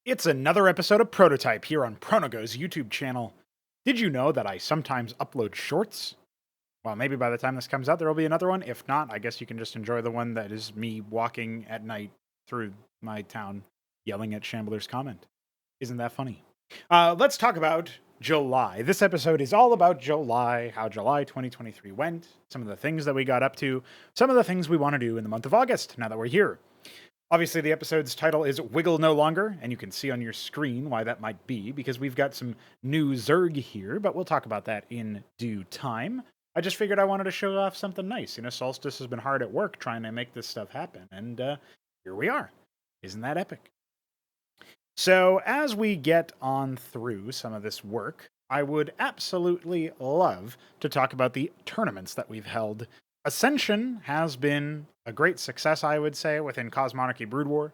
It's another episode of Prototype here on Pronogo's YouTube channel. Did you know that I sometimes upload shorts? Well, maybe by the time this comes out, there will be another one. If not, I guess you can just enjoy the one that is me walking at night through my town yelling at Shambler's comment. Isn't that funny? Let's talk about July. This episode is all about July, how July 2023 went, some of the things that we got up to, some of the things we want to do in the month of August now that we're here. Obviously, the episode's title is Wiggle No Longer, and you can see on your screen why that might be, because we've got some new Zerg here, but we'll talk about that in due time. I just figured I wanted to show off something nice. You know, Solstice has been hard at work trying to make this stuff happen, and here we are. Isn't that epic? So, as we get on through some of this work, I would absolutely love to talk about the tournaments that we've held. Ascension has been a great success, I would say, within Cosmonarchy Brood War.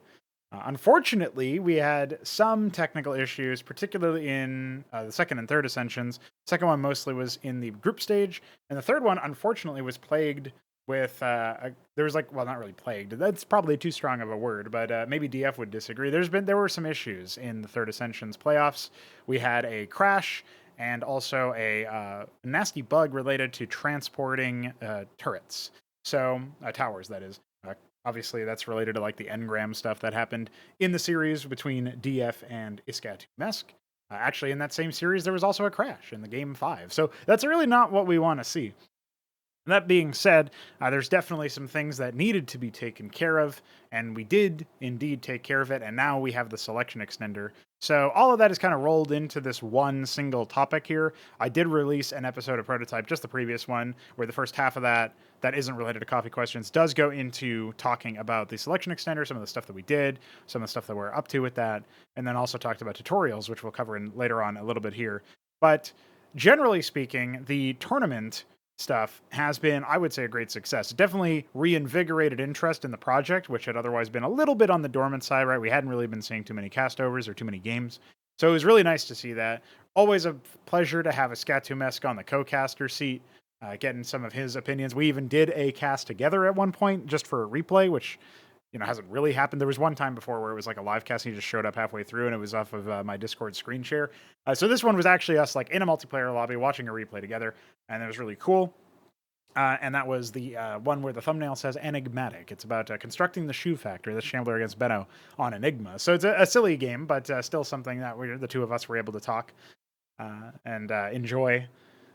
Unfortunately, we had some technical issues, particularly in the second and third Ascensions. Second one mostly was in the group stage, and the third one, unfortunately, was plagued with there was not really plagued. That's probably too strong of a word, but maybe DF would disagree. There were some issues in the third Ascensions playoffs. We had a crash and also a nasty bug related to transporting turrets. So towers, that is. Obviously, that's related to like the engram stuff that happened in the series between DF and Iskatumesk. Actually, in that same series, there was also a crash in the game 5. So that's really not what we want to see. That being said, there's definitely some things that needed to be taken care of, and we did indeed take care of it, and now we have the selection extender. So all of that is kind of rolled into this one single topic here. I did release an episode of Prototype, just the previous one, where the first half of that isn't related to coffee questions does go into talking about the selection extender, some of the stuff that we did, some of the stuff that we're up to with that, and then also talked about tutorials, which we'll cover in later on a little bit here. But generally speaking, the tournament stuff has been, I would say, a great success. It definitely reinvigorated interest in the project, which had otherwise been a little bit on the dormant side, right? We hadn't really been seeing too many castovers or too many games. So it was really nice to see that. Always a pleasure to have a Scatumesk on the co-caster seat, getting some of his opinions. We even did a cast together at one point just for a replay, which hasn't really happened. There was one time before where it was like a live cast and he just showed up halfway through and it was off of my Discord screen share. So this one was actually us like in a multiplayer lobby watching a replay together, and it was really cool. And that was the one where the thumbnail says enigmatic. It's about constructing the shoe factory, the Shambler against Benno on Enigma. So it's a silly game, but still something that the two of us were able to talk and enjoy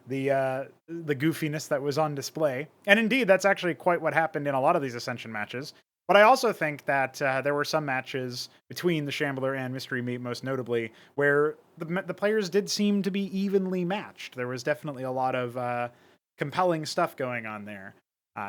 the goofiness that was on display. And indeed, that's actually quite what happened in a lot of these Ascension matches. But I also think that there were some matches between the Shambler and Mystery Meat, most notably, where the players did seem to be evenly matched. There was definitely a lot of compelling stuff going on there.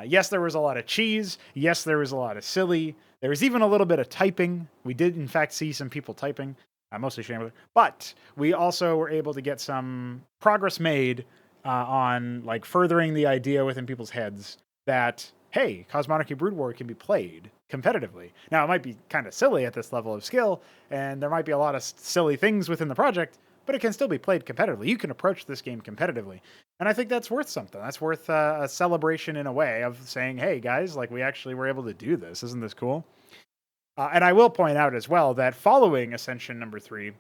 Yes, there was a lot of cheese. Yes, there was a lot of silly. There was even a little bit of typing. We did, in fact, see some people typing, mostly Shambler. But we also were able to get some progress made on like furthering the idea within people's heads that, hey, Cosmonarchy Brood War can be played competitively. Now, it might be kind of silly at this level of skill, and there might be a lot of silly things within the project, but it can still be played competitively. You can approach this game competitively. And I think that's worth something. That's worth a celebration in a way of saying, hey, guys, like we actually were able to do this. Isn't this cool? And I will point out as well that following Ascension number 3,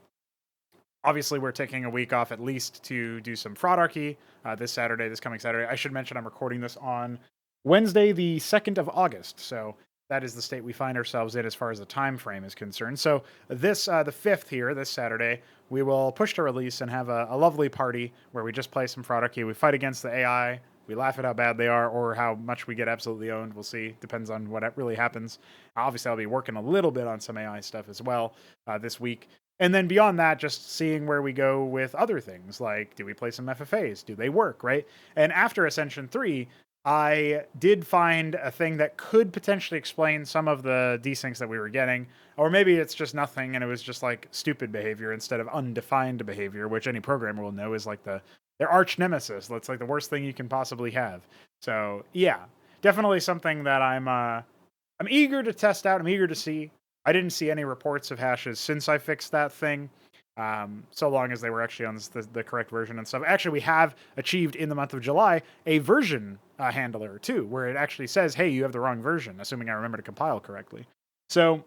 obviously we're taking a week off at least to do some Fraudarchy this coming Saturday. I should mention I'm recording this on Wednesday, the 2nd of August. So that is the state we find ourselves in as far as the time frame is concerned. So this, the 5th here, this Saturday, we will push to release and have a lovely party where we just play some Fraudarchy. We fight against the AI. We laugh at how bad they are or how much we get absolutely owned. We'll see. Depends on what really happens. Obviously, I'll be working a little bit on some AI stuff as well this week. And then beyond that, just seeing where we go with other things. Like, do we play some FFAs? Do they work, right? And after Ascension 3, I did find a thing that could potentially explain some of the desyncs that we were getting, or maybe it's just nothing and it was just like stupid behavior instead of undefined behavior, which any programmer will know is like their arch nemesis. That's like the worst thing you can possibly have. So yeah, definitely something that I'm eager to test out. I'm eager to see. I didn't see any reports of hashes since I fixed that thing. So long as they were actually on the correct version and stuff. Actually, we have achieved in the month of July a version handler too, where it actually says, hey, you have the wrong version, assuming I remember to compile correctly. So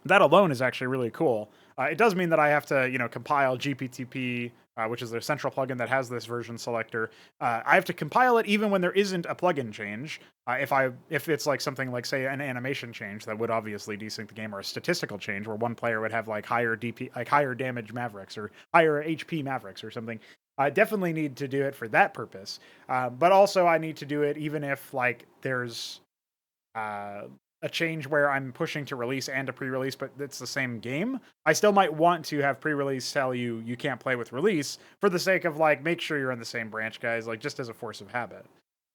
That alone is actually really cool. It does mean that I have to, compile GPTP, which is their central plugin that has this version selector. I have to compile it even when there isn't a plugin change. If it's like something like, say, an animation change that would obviously desync the game, or a statistical change where one player would have like higher DP, like higher damage Mavericks or higher HP Mavericks or something. I definitely need to do it for that purpose. But also I need to do it even if like there's uh, a change where I'm pushing to release and to pre-release, but it's the same game. I still might want to have pre-release tell you can't play with release for the sake of like, make sure you're in the same branch, guys, like just as a force of habit.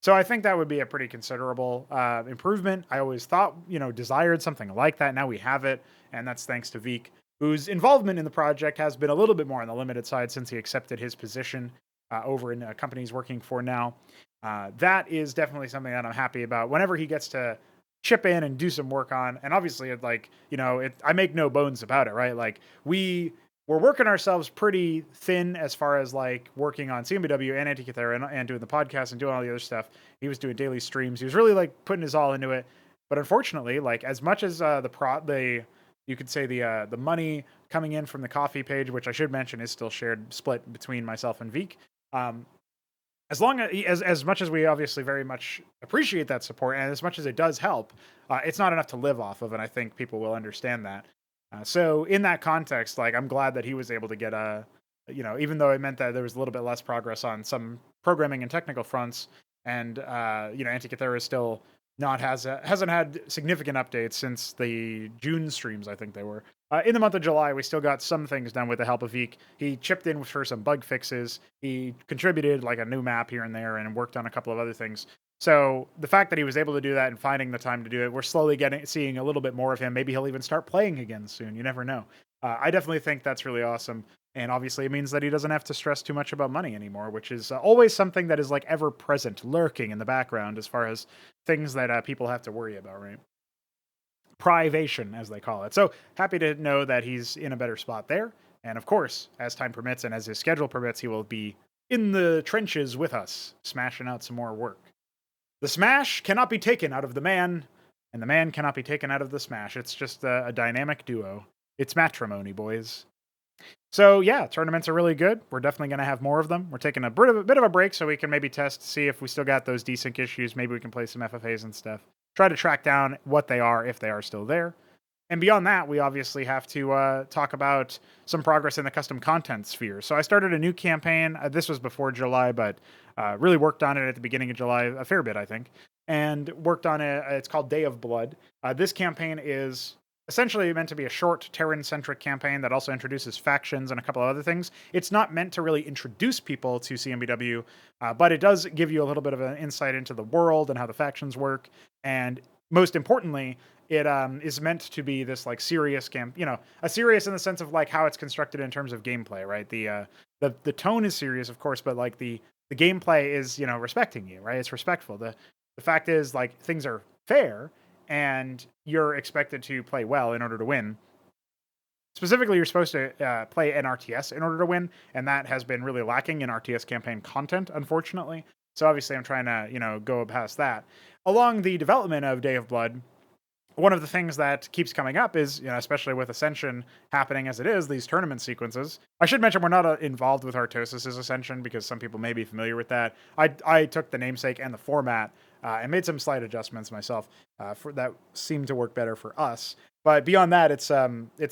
So I think that would be a pretty considerable improvement. I always thought, desired something like that. Now we have it, and that's thanks to Veek, whose involvement in the project has been a little bit more on the limited side since he accepted his position over in a company he's working for now. That is definitely something that I'm happy about. Whenever he gets to chip in and do some work on, and obviously, I make no bones about it, right? Like we're working ourselves pretty thin as far as like working on CMBW and Antikythera and doing the podcast and doing all the other stuff. He was doing daily streams. He was really like putting his all into it. But unfortunately, like as much as you could say the money coming in from the coffee page, which I should mention is still split between myself and Veek. As much as we obviously very much appreciate that support, and as much as it does help, it's not enough to live off of, and I think people will understand that. So in that context, like I'm glad that he was able to get even though it meant that there was a little bit less progress on some programming and technical fronts, and Antikythera still hasn't had significant updates since the June streams. I think they were in the month of July. We still got some things done with the help of Veek. He chipped in for some bug fixes. He contributed like a new map here and there, and worked on a couple of other things. So the fact that he was able to do that and finding the time to do it, we're slowly seeing a little bit more of him. Maybe he'll even start playing again soon. You never know. I definitely think that's really awesome. And obviously it means that he doesn't have to stress too much about money anymore, which is always something that is like ever present, lurking in the background as far as things that people have to worry about, right? Privation, as they call it. So happy to know that he's in a better spot there. And of course, as time permits and as his schedule permits, he will be in the trenches with us, smashing out some more work. The smash cannot be taken out of the man, and the man cannot be taken out of the smash. It's just a dynamic duo. It's matrimony, boys. So yeah, tournaments are really good. We're definitely going to have more of them. We're taking a bit of a break so we can maybe test, see if we still got those desync issues. Maybe we can play some FFAs and stuff. Try to track down what they are, if they are still there. And beyond that, we obviously have to talk about some progress in the custom content sphere. So I started a new campaign. This was before July, but really worked on it at the beginning of July, a fair bit, I think. And worked on it. It's called Day of Blood. This campaign is essentially meant to be a short Terran-centric campaign that also introduces factions and a couple of other things. It's not meant to really introduce people to CMBW, but it does give you a little bit of an insight into the world and how the factions work. And most importantly, it is meant to be this like serious a serious in the sense of like how it's constructed in terms of gameplay, right? The tone is serious, of course, but like the gameplay is respecting you, right? It's respectful. The fact is like things are fair, and you're expected to play well in order to win. Specifically, you're supposed to play an RTS in order to win, and that has been really lacking in RTS campaign content, unfortunately. So obviously I'm trying to, go past that. Along the development of Day of Blood, one of the things that keeps coming up is, especially with Ascension happening as it is, these tournament sequences. I should mention we're not involved with Artosis' Ascension because some people may be familiar with that. I took the namesake and the format and made some slight adjustments myself for that seemed to work better for us. But beyond that, it's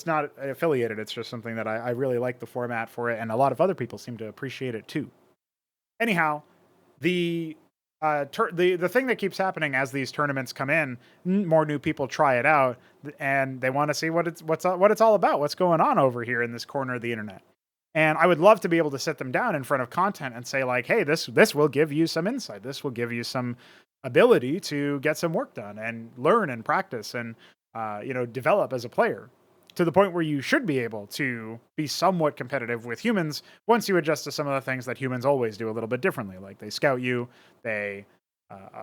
not affiliated. It's just something that I really like the format for it, and a lot of other people seem to appreciate it too. Anyhow, the thing that keeps happening as these tournaments come in, more new people try it out, and they want to see what it's all about, what's going on over here in this corner of the internet. And I would love to be able to sit them down in front of content and say like, hey, this will give you some insight. This will give you some ability to get some work done and learn and practice and develop as a player to the point where you should be able to be somewhat competitive with humans once you adjust to some of the things that humans always do a little bit differently. Like they scout you, they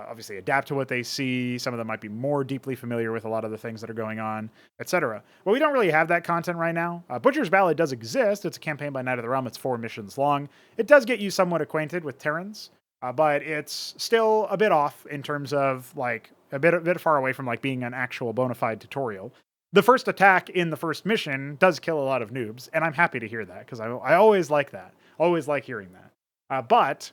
obviously adapt to what they see. Some of them might be more deeply familiar with a lot of the things that are going on, etc. Well, we don't really have that content right now. Butcher's Ballad does exist. It's a campaign by Knight of the Realm. It's 4 missions long. It does get you somewhat acquainted with Terrans, but it's still a bit off in terms of like a bit far away from like being an actual bona fide tutorial. the first attack in the first mission does kill a lot of noobs, and I'm happy to hear that because I always like that. Always like hearing that. But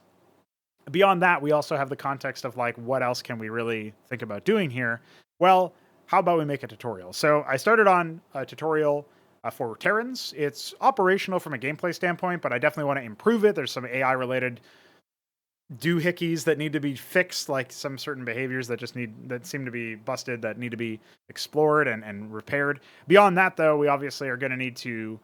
beyond that, we also have the context of like, what else can we really think about doing here? Well, how about we make a tutorial? So I started on a tutorial for Terrans. It's operational from a gameplay standpoint, but I definitely want to improve it. There's some AI related doohickeys that need to be fixed, like some certain behaviors that seem to be busted, that need to be explored and repaired. Beyond that, though, we obviously are going to need to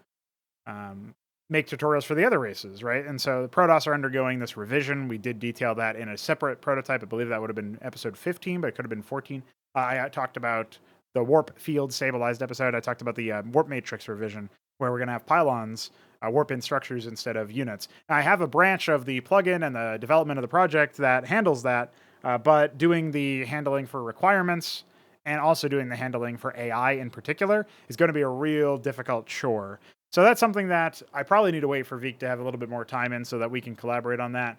make tutorials for the other races, right? And so the Protoss are undergoing this revision. We did detail that in a separate prototype. I believe that would have been episode 15, but it could have been 14. I talked about the warp field stabilized episode. I talked about the warp matrix revision, where we're going to have pylons warp in structures instead of units. And I have a branch of the plugin and the development of the project that handles that, but doing the handling for requirements and also doing the handling for AI in particular is going to be a real difficult chore. So that's something that I probably need to wait for Veek to have a little bit more time in so that we can collaborate on that.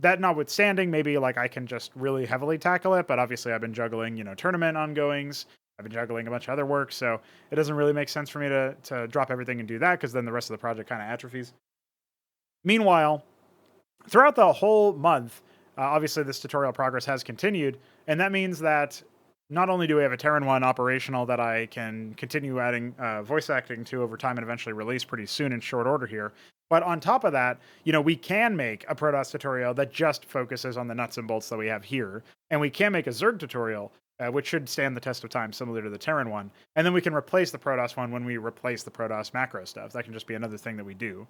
That notwithstanding, maybe like I can just really heavily tackle it, but obviously I've been juggling, tournament ongoings. I've been juggling a bunch of other work, so it doesn't really make sense for me to drop everything and do that, because then the rest of the project kind of atrophies. Meanwhile, throughout the whole month, obviously this tutorial progress has continued, and that means that not only do we have a Terran 1 operational that I can continue adding voice acting to over time and eventually release pretty soon in short order here, but on top of that, we can make a Protoss tutorial that just focuses on the nuts and bolts that we have here, and we can make a Zerg tutorial which should stand the test of time, similar to the Terran one. And then we can replace the Protoss one when we replace the Protoss macro stuff. That can just be another thing that we do.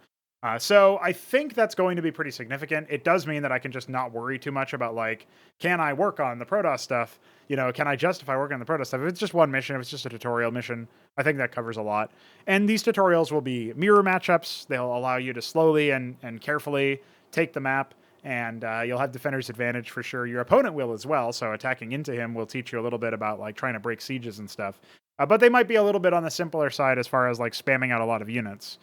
So I think that's going to be pretty significant. It does mean that I can just not worry too much about, like, can I work on the Protoss stuff? Can I justify working on the Protoss stuff? If it's just one mission, if it's just a tutorial mission, I think that covers a lot. And these tutorials will be mirror matchups. They'll allow you to slowly and carefully take the map, and you'll have defender's advantage for sure. Your opponent will as well, so attacking into him will teach you a little bit about, like, trying to break sieges and stuff. But they might be a little bit on the simpler side as far as, like, spamming out a lot of units.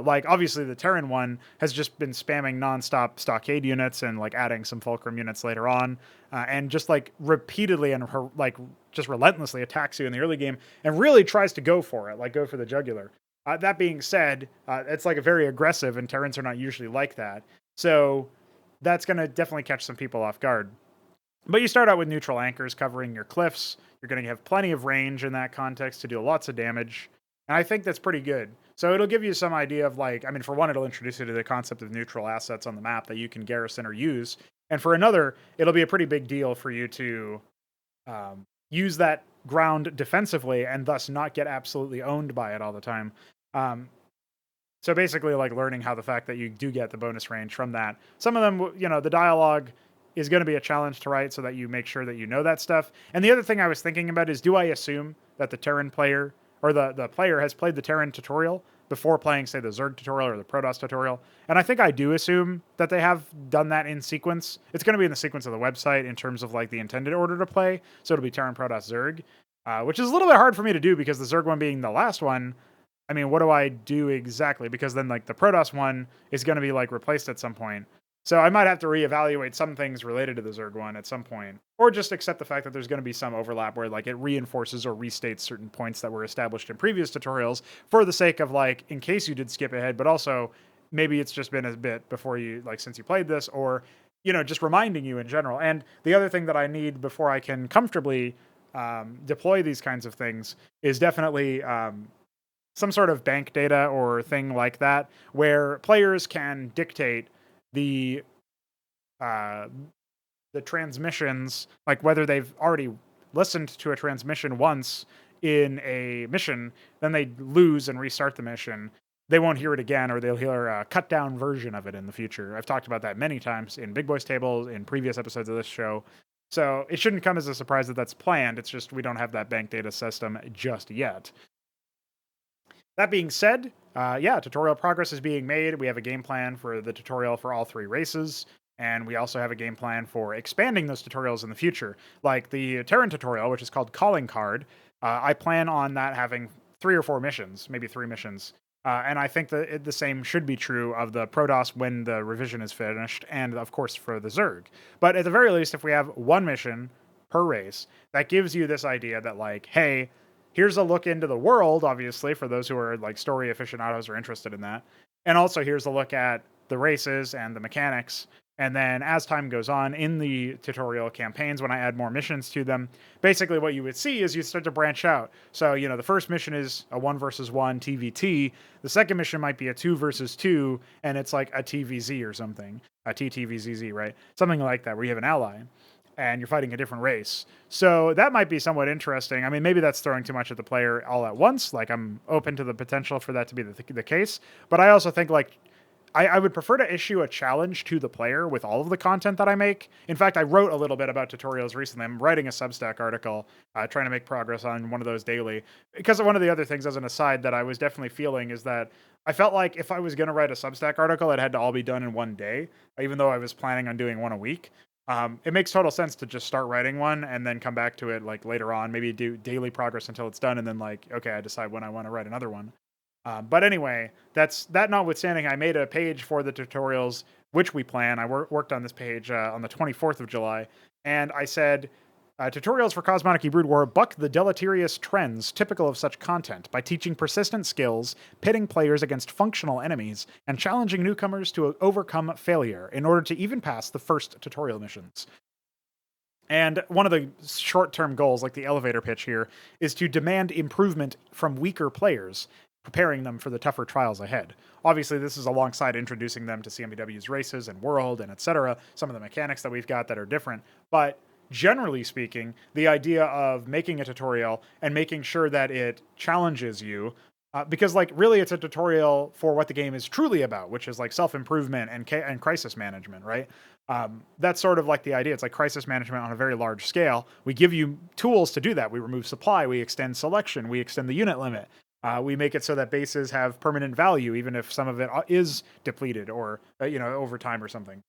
Like, obviously, the Terran one has just been spamming nonstop stockade units and, like, adding some fulcrum units later on, and just, like, repeatedly and, just relentlessly attacks you in the early game and really tries to go for it, like, go for the jugular. That being said, it's, like, a very aggressive, and Terrans are not usually like that. So that's going to definitely catch some people off guard. But you start out with neutral anchors covering your cliffs. You're going to have plenty of range in that context to do lots of damage. And I think that's pretty good. So it'll give you some idea of, like, I mean, for one, it'll introduce you to the concept of neutral assets on the map that you can garrison or use. And for another, it'll be a pretty big deal for you to use that ground defensively and thus not get absolutely owned by it all the time. So basically, like, learning how the fact that you do get the bonus range from that. Some of them, the dialogue is going to be a challenge to write so that you make sure that you know that stuff. And the other thing I was thinking about is, do I assume that the Terran player, or the player has played the Terran tutorial before playing, say, the Zerg tutorial or the Protoss tutorial? And I think I do assume that they have done that in sequence. It's going to be in the sequence of the website in terms of, like, the intended order to play. So it'll be Terran, Protoss, Zerg, which is a little bit hard for me to do because the Zerg one being the last one, I mean, what do I do exactly? Because then, like, the Protoss one is going to be, like, replaced at some point. So I might have to reevaluate some things related to the Zerg one at some point. Or just accept the fact that there's going to be some overlap where, like, it reinforces or restates certain points that were established in previous tutorials for the sake of, like, in case you did skip ahead, but also maybe it's just been a bit before you, like, since you played this, or, just reminding you in general. And the other thing that I need before I can comfortably deploy these kinds of things is definitely some sort of bank data or thing like that, where players can dictate the transmissions, like whether they've already listened to a transmission once in a mission, then they lose and restart the mission. They won't hear it again, or they'll hear a cut down version of it in the future. I've talked about that many times in Big Boys Table, in previous episodes of this show. So it shouldn't come as a surprise that that's planned. It's just we don't have that bank data system just yet. That being said, tutorial progress is being made. We have a game plan for the tutorial for all three races, and we also have a game plan for expanding those tutorials in the future. Like the Terran tutorial, which is called Calling Card, I plan on that having 3 or 4 missions, maybe 3 missions. And I think that the same should be true of the Protoss when the revision is finished, and of course for the Zerg. But at the very least, if we have 1 mission per race, that gives you this idea that, like, hey, here's a look into the world, obviously, for those who are like story aficionados or interested in that. And also here's a look at the races and the mechanics. And then as time goes on in the tutorial campaigns, when I add more missions to them, basically what you would see is you start to branch out. So, the first mission is a 1 versus 1 TVT. The second mission might be a 2 versus 2, and it's like a TVZ or something. A TTVZZ, right? Something like that, where you have an ally and you're fighting a different race. So that might be somewhat interesting. I mean, maybe that's throwing too much at the player all at once. Like, I'm open to the potential for that to be the case. But I also think, like, I would prefer to issue a challenge to the player with all of the content that I make. In fact, I wrote a little bit about tutorials recently. I'm writing a Substack article, trying to make progress on one of those daily. Because one of the other things, as an aside, that I was definitely feeling is that I felt like if I was going to write a Substack article, it had to all be done in one day, even though I was planning on doing one a week. It makes total sense to just start writing one and then come back to it like later on, maybe do daily progress until it's done, and then like, okay, I decide when I want to write another one. But anyway, that notwithstanding, I made a page for the tutorials, which we plan. I worked on this page on the 24th of July, and I said, tutorials for Cosmonic Brood War buck the deleterious trends typical of such content by teaching persistent skills, pitting players against functional enemies, and challenging newcomers to overcome failure in order to even pass the first tutorial missions. And one of the short-term goals, like the elevator pitch here, is to demand improvement from weaker players, preparing them for the tougher trials ahead. Obviously, this is alongside introducing them to CMBW's races and world and etc., some of the mechanics that we've got that are different. But generally speaking, the idea of making a tutorial and making sure that it challenges you, because like really it's a tutorial for what the game is truly about, which is like self-improvement and crisis management, right? That's sort of like the idea. It's like crisis management on a very large scale. We give you tools to do that. We remove supply, we extend selection, we extend the unit limit. We make it so that bases have permanent value, even if some of it is depleted or, over time or something.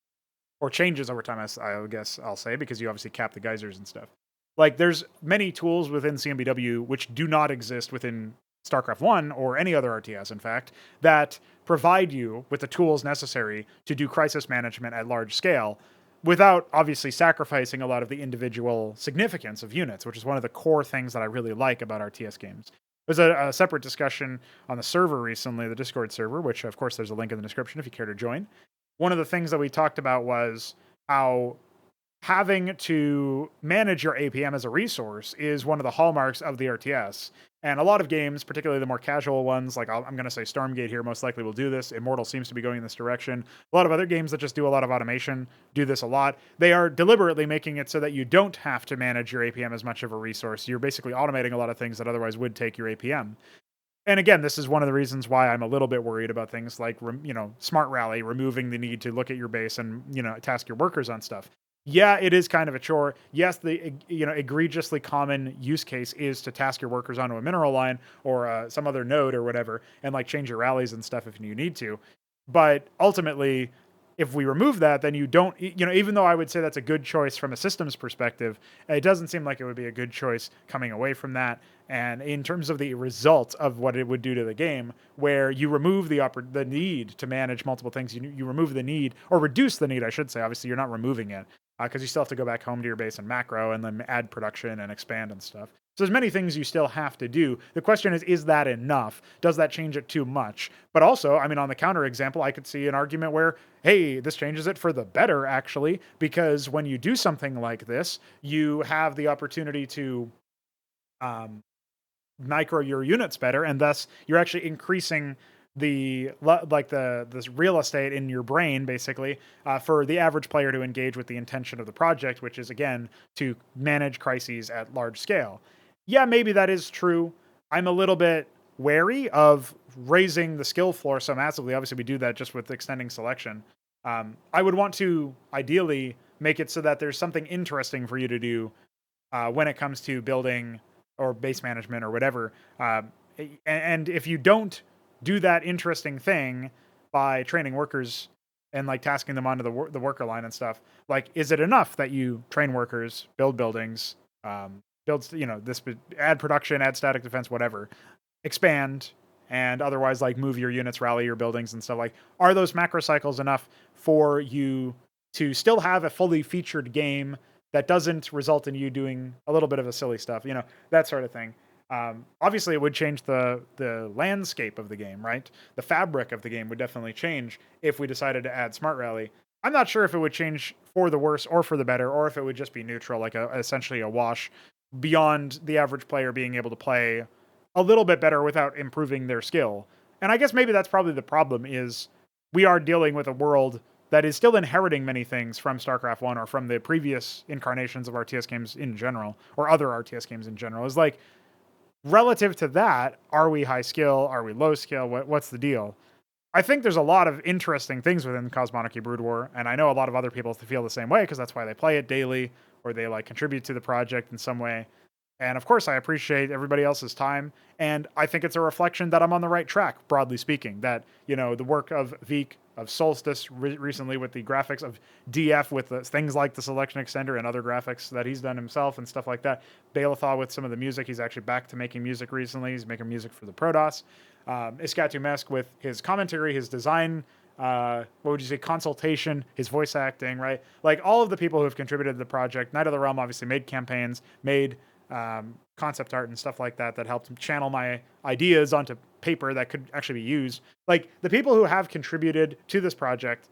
Or changes over time, I guess I'll say, because you obviously cap the geysers and stuff. Like, there's many tools within CMBW which do not exist within StarCraft 1 or any other RTS, in fact, that provide you with the tools necessary to do crisis management at large scale without obviously sacrificing a lot of the individual significance of units, which is one of the core things that I really like about RTS games. There's a separate discussion on the server recently, the Discord server, which of course there's a link in the description if you care to join. One of the things that we talked about was how having to manage your APM as a resource is one of the hallmarks of the RTS. And a lot of games, particularly the more casual ones, like I'm going to say Stormgate here most likely will do this. Immortal seems to be going in this direction. A lot of other games that just do a lot of automation do this a lot. They are deliberately making it so that you don't have to manage your APM as much of a resource. You're basically automating a lot of things that otherwise would take your APM. And again, this is one of the reasons why I'm a little bit worried about things like, Smart Rally, removing the need to look at your base and, task your workers on stuff. Yeah, it is kind of a chore. Yes, the egregiously common use case is to task your workers onto a mineral line or some other node or whatever, and like change your rallies and stuff if you need to. But ultimately, if we remove that, then you don't, even though I would say that's a good choice from a systems perspective, it doesn't seem like it would be a good choice coming away from that. And in terms of the results of what it would do to the game, where you remove the need to manage multiple things, you remove the need, or reduce the need, I should say. Obviously, you're not removing it, because you still have to go back home to your base and macro and then add production and expand and stuff. So there's many things you still have to do. The question is that enough? Does that change it too much? But also, I mean, on the counter example, I could see an argument where, hey, this changes it for the better, actually, because when you do something like this, you have the opportunity to micro your units better, and thus you're actually increasing the real estate in your brain, basically, for the average player to engage with the intention of the project, which is, again, to manage crises at large scale. Yeah, maybe that is true. I'm a little bit wary of raising the skill floor so massively. Obviously, we do that just with extending selection. I would want to, ideally, make it so that there's something interesting for you to do when it comes to building or base management or whatever. And if you don't do that interesting thing by training workers and like tasking them onto the worker line and stuff, like, is it enough that you train workers, build buildings, add production, add static defense, whatever, expand, and otherwise like move your units, rally your buildings and stuff? Like, are those macro cycles enough for you to still have a fully featured game that doesn't result in you doing a little bit of a silly stuff, that sort of thing? Obviously, it would change the landscape of the game, right? The fabric of the game would definitely change if we decided to add Smart Rally. I'm not sure if it would change for the worse or for the better, or if it would just be neutral, like essentially a wash beyond the average player being able to play a little bit better without improving their skill. And I guess maybe that's probably the problem is we are dealing with a world that is still inheriting many things from StarCraft 1 or from the previous incarnations of RTS games in general, or other RTS games in general. Is like, relative to that, are we high skill? Are we low skill? What's the deal? I think there's a lot of interesting things within Cosmonarchy Brood War, and I know a lot of other people feel the same way because that's why they play it daily or they like contribute to the project in some way. And of course, I appreciate everybody else's time, and I think it's a reflection that I'm on the right track, broadly speaking. That, you know, the work of Veek, of Solstice recently with the graphics, of DF with the things like the selection extender and other graphics that he's done himself and stuff like that. Balathal with some of the music. He's actually back to making music recently. He's making music for the Protoss. Iskatumesk with his commentary, his design, what would you say, consultation, his voice acting, right? Like all of the people who have contributed to the project. Knight of the Realm obviously made campaigns, made concept art and stuff like that helped channel my ideas onto paper that could actually be used. Like the people who have contributed to this project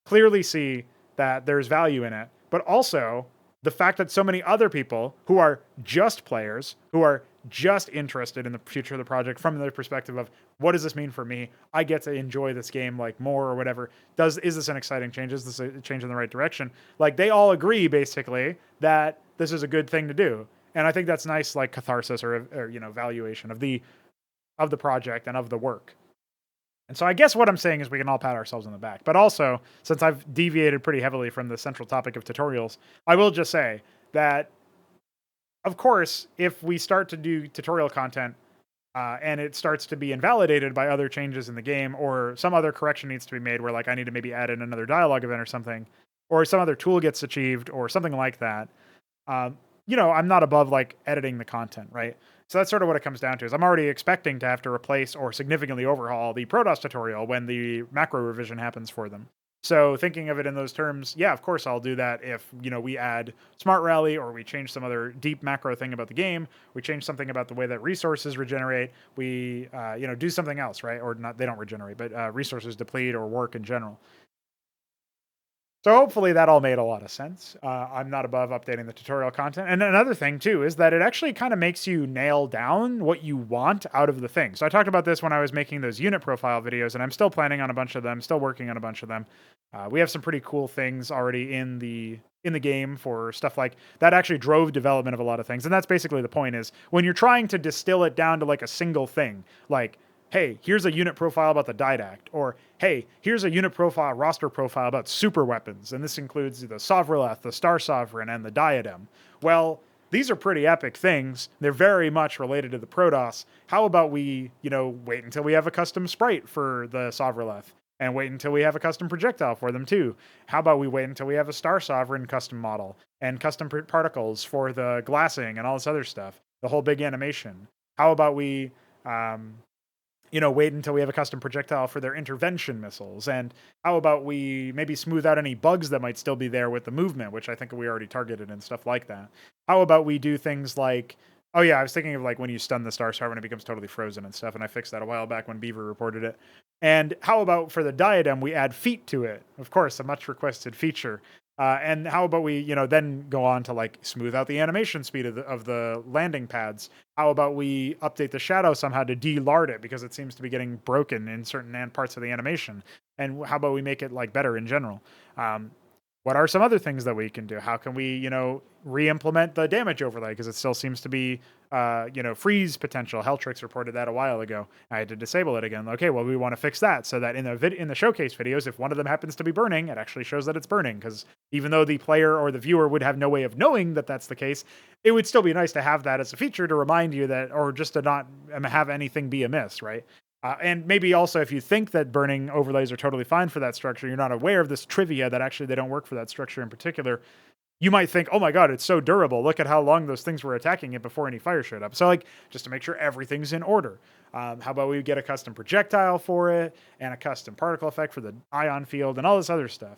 clearly see that there's value in it, but also the fact that so many other people who are just players, who are just interested in the future of the project from their perspective of what does this mean for me? I get to enjoy this game like more or whatever. Is this an exciting change? Is this a change in the right direction? Like they all agree basically that this is a good thing to do. And I think that's nice, like catharsis or you know, valuation of the project and of the work. And so I guess what I'm saying is we can all pat ourselves on the back. But also, since I've deviated pretty heavily from the central topic of tutorials, I will just say that, of course, if we start to do tutorial content and it starts to be invalidated by other changes in the game, or some other correction needs to be made where like I need to maybe add in another dialogue event or something, or some other tool gets achieved or something like that, you know, I'm not above like editing the content, right? So that's sort of what it comes down to is I'm already expecting to have to replace or significantly overhaul the Protoss tutorial when the macro revision happens for them. So thinking of it in those terms, yeah, of course I'll do that if, you know, we add Smart Rally or we change some other deep macro thing about the game, we change something about the way that resources regenerate, we, you know, do something else, right? Or not, they don't regenerate, but resources deplete or work in general. So hopefully that all made a lot of sense. I'm not above updating the tutorial content. And another thing too is that it actually kind of makes you nail down what you want out of the thing. So I talked about this when I was making those unit profile videos, and I'm still planning on a bunch of them, still working on a bunch of them. We have some pretty cool things already in the game for stuff like that actually drove development of a lot of things. And that's basically the point is when you're trying to distill it down to like a single thing, like, hey, here's a unit profile about the Didact, or hey, here's a unit profile, roster profile about super weapons, and this includes the Sovroleth, the Star Sovereign, and the Diadem. Well, these are pretty epic things. They're very much related to the Protoss. How about we, you know, wait until we have a custom sprite for the Sovroleth, and wait until we have a custom projectile for them too? How about we wait until we have a Star Sovereign custom model, and custom particles for the glassing and all this other stuff, the whole big animation? How about we, you know, wait until we have a custom projectile for their intervention missiles? And how about we maybe smooth out any bugs that might still be there with the movement, which I think we already targeted and stuff like that? How about we do things like, oh yeah, I was thinking of like when you stun the Star Sovereign, it becomes totally frozen and stuff, and I fixed that a while back when Beaver reported it. And how about for the Diadem, we add feet to it? Of course, a much requested feature. And how about we, you know, then go on to like smooth out the animation speed of the landing pads? How about we update the shadow somehow to de-lard it because it seems to be getting broken in certain parts of the animation? And how about we make it like better in general? What are some other things that we can do? How can we, you know, re-implement the damage overlay because it still seems to be, you know, freeze potential. Helltrix reported that a while ago. I had to disable it again. Okay, well, we want to fix that so that in the showcase videos, if one of them happens to be burning, it actually shows that it's burning. Because even though the player or the viewer would have no way of knowing that that's the case, it would still be nice to have that as a feature to remind you that, or just to not have anything be amiss, right? And maybe also if you think that burning overlays are totally fine for that structure, you're not aware of this trivia that actually they don't work for that structure in particular. You might think, oh my God, it's so durable. Look at how long those things were attacking it before any fire showed up. So like, just to make sure everything's in order. How about we get a custom projectile for it and a custom particle effect for the ion field and all this other stuff.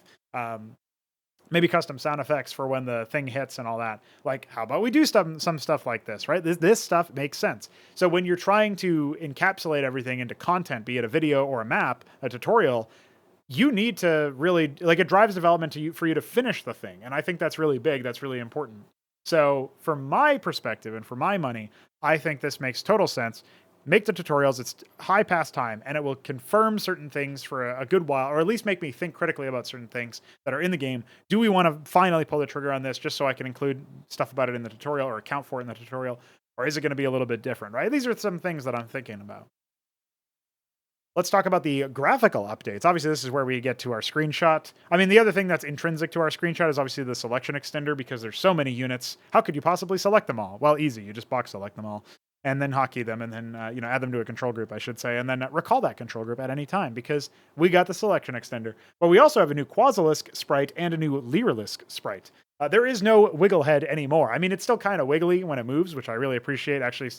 maybe custom sound effects for when the thing hits and all that. Like, how about we do some stuff like this, right? This stuff makes sense. So when you're trying to encapsulate everything into content, be it a video or a map, a tutorial, you need to really, like, it drives development for you to finish the thing. And I think that's really big. That's really important. So from my perspective and for my money, I think this makes total sense. Make the tutorials. It's high past time, and it will confirm certain things for a good while, or at least make me think critically about certain things that are in the game. Do we want to finally pull the trigger on this just so I can include stuff about it in the tutorial or account for it in the tutorial? Or is it going to be a little bit different, right? These are some things that I'm thinking about. Let's talk about the graphical updates. Obviously, this is where we get to our screenshot. I mean, the other thing that's intrinsic to our screenshot is obviously the selection extender, because there's so many units. How could you possibly select them all? Well, easy. You just box select them all, and then hotkey them, and then add them to a control group, I should say, and then recall that control group at any time, because we got the selection extender. But we also have a new Quasilisk sprite and a new Lyrilisk sprite. There is no wiggle head anymore. I mean, it's still kind of wiggly when it moves, which I really appreciate. Actually,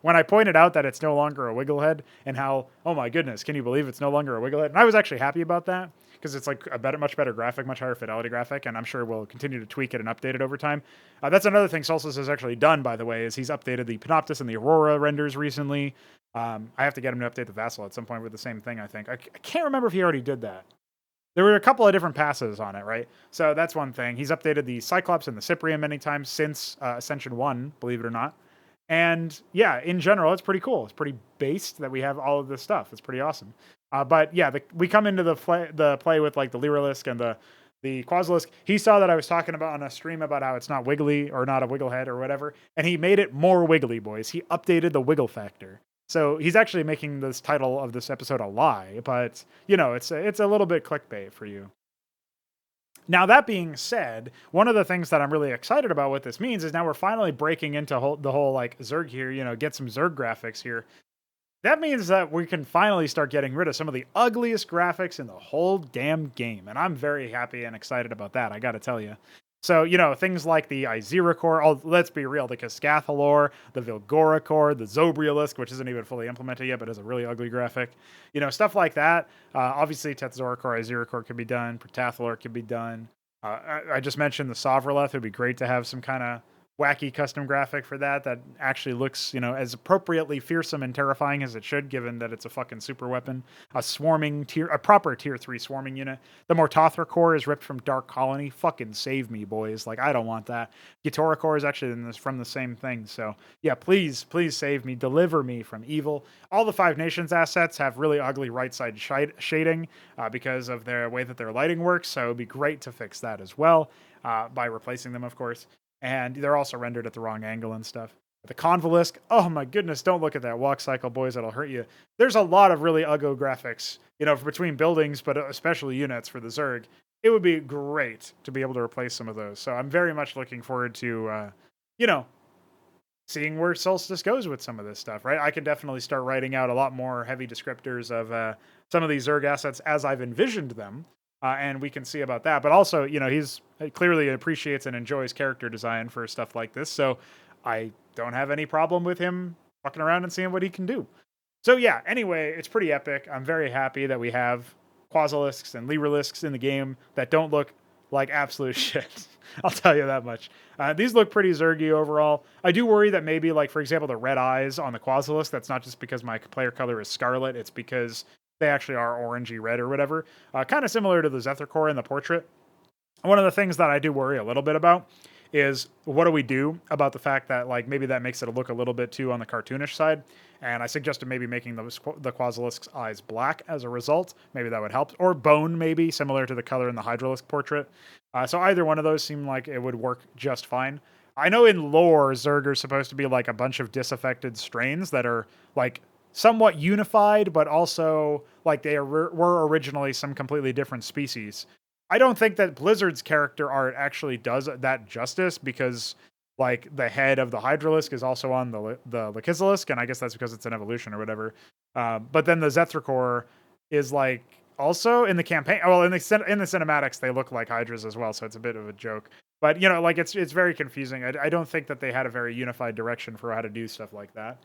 when I pointed out that it's no longer a wiggle head and how, oh my goodness, can you believe it's no longer a wiggle head? And I was actually happy about that, because it's like a much better graphic, much higher fidelity graphic, and I'm sure we'll continue to tweak it and update it over time. That's another thing Solstice has actually done, by the way, is he's updated the Panoptis and the Aurora renders recently. I have to get him to update the Vassal at some point with the same thing, I think. I can't remember if he already did that. There were a couple of different passes on it, right? So that's one thing. He's updated the Cyclops and the Cyprian many times since Ascension 1, believe it or not. And yeah, in general, it's pretty cool. It's pretty based that we have all of this stuff. It's pretty awesome. But yeah, we come into the play with like the Lyrilisk and the Quasilisk. He saw that I was talking about on a stream about how it's not wiggly or not a wiggle head or whatever, and he made it more wiggly, boys. He updated the wiggle factor. So he's actually making this title of this episode a lie, but it's a little bit clickbait for you. Now, that being said, one of the things that I'm really excited about what this means is now we're finally breaking into the whole like Zerg here, get some Zerg graphics here. That means that we can finally start getting rid of some of the ugliest graphics in the whole damn game. And I'm very happy and excited about that, I got to tell you. So, things like the Izira core, let's be real, the Cascathalor, the Vilgora core, the Zobrialisk, which isn't even fully implemented yet, but is a really ugly graphic. Stuff like that. Obviously, Tetzora core, Izira core could be done. Protathalor could be done. I just mentioned the Sovraleth. It would be great to have some kind of wacky custom graphic for that actually looks, as appropriately fearsome and terrifying as it should, given that it's a fucking super weapon. A proper tier 3 swarming unit. The Mortothra core is ripped from Dark Colony. Fucking save me, boys. Like, I don't want that. Gitora core is actually from the same thing. So yeah, please save me. Deliver me from evil. All the Five Nations assets have really ugly right side shading because of the way that their lighting works. So it'd be great to fix that as well by replacing them, of course. And they're also rendered at the wrong angle and stuff. The Convalisk, oh my goodness, don't look at that walk cycle, boys, it'll hurt you. There's a lot of really ugly graphics, between buildings, but especially units for the Zerg. It would be great to be able to replace some of those. So I'm very much looking forward to, seeing where Solstice goes with some of this stuff, right? I can definitely start writing out a lot more heavy descriptors of some of these Zerg assets as I've envisioned them. And we can see about that. But also, he clearly appreciates and enjoys character design for stuff like this. So I don't have any problem with him fucking around and seeing what he can do. So yeah, anyway, it's pretty epic. I'm very happy that we have Quasilisks and Lyrilisks in the game that don't look like absolute shit. I'll tell you that much. These look pretty Zergy overall. I do worry that maybe, like, for example, the red eyes on the Quasilisk, that's not just because my player color is scarlet. It's because they actually are orangey red or whatever. Kind of similar to the Zethar core in the portrait. One of the things that I do worry a little bit about is what do we do about the fact that, like, maybe that makes it look a little bit too on the cartoonish side. And I suggested maybe making the Quasilisk's eyes black as a result. Maybe that would help. Or bone, maybe, similar to the color in the Hydralisk portrait. So either one of those seem like it would work just fine. I know in lore, Zerg are supposed to be like a bunch of disaffected strains that are, like, somewhat unified, but also like they were originally some completely different species. I don't think that Blizzard's character art actually does that justice, because like the head of the Hydralisk is also on the Lucifirius, and I guess that's because it's an evolution or whatever. But then the Zethar core is like also in the campaign. Well, in the cinematics, they look like Hydras as well, so it's a bit of a joke. But like it's very confusing. I don't think that they had a very unified direction for how to do stuff like that.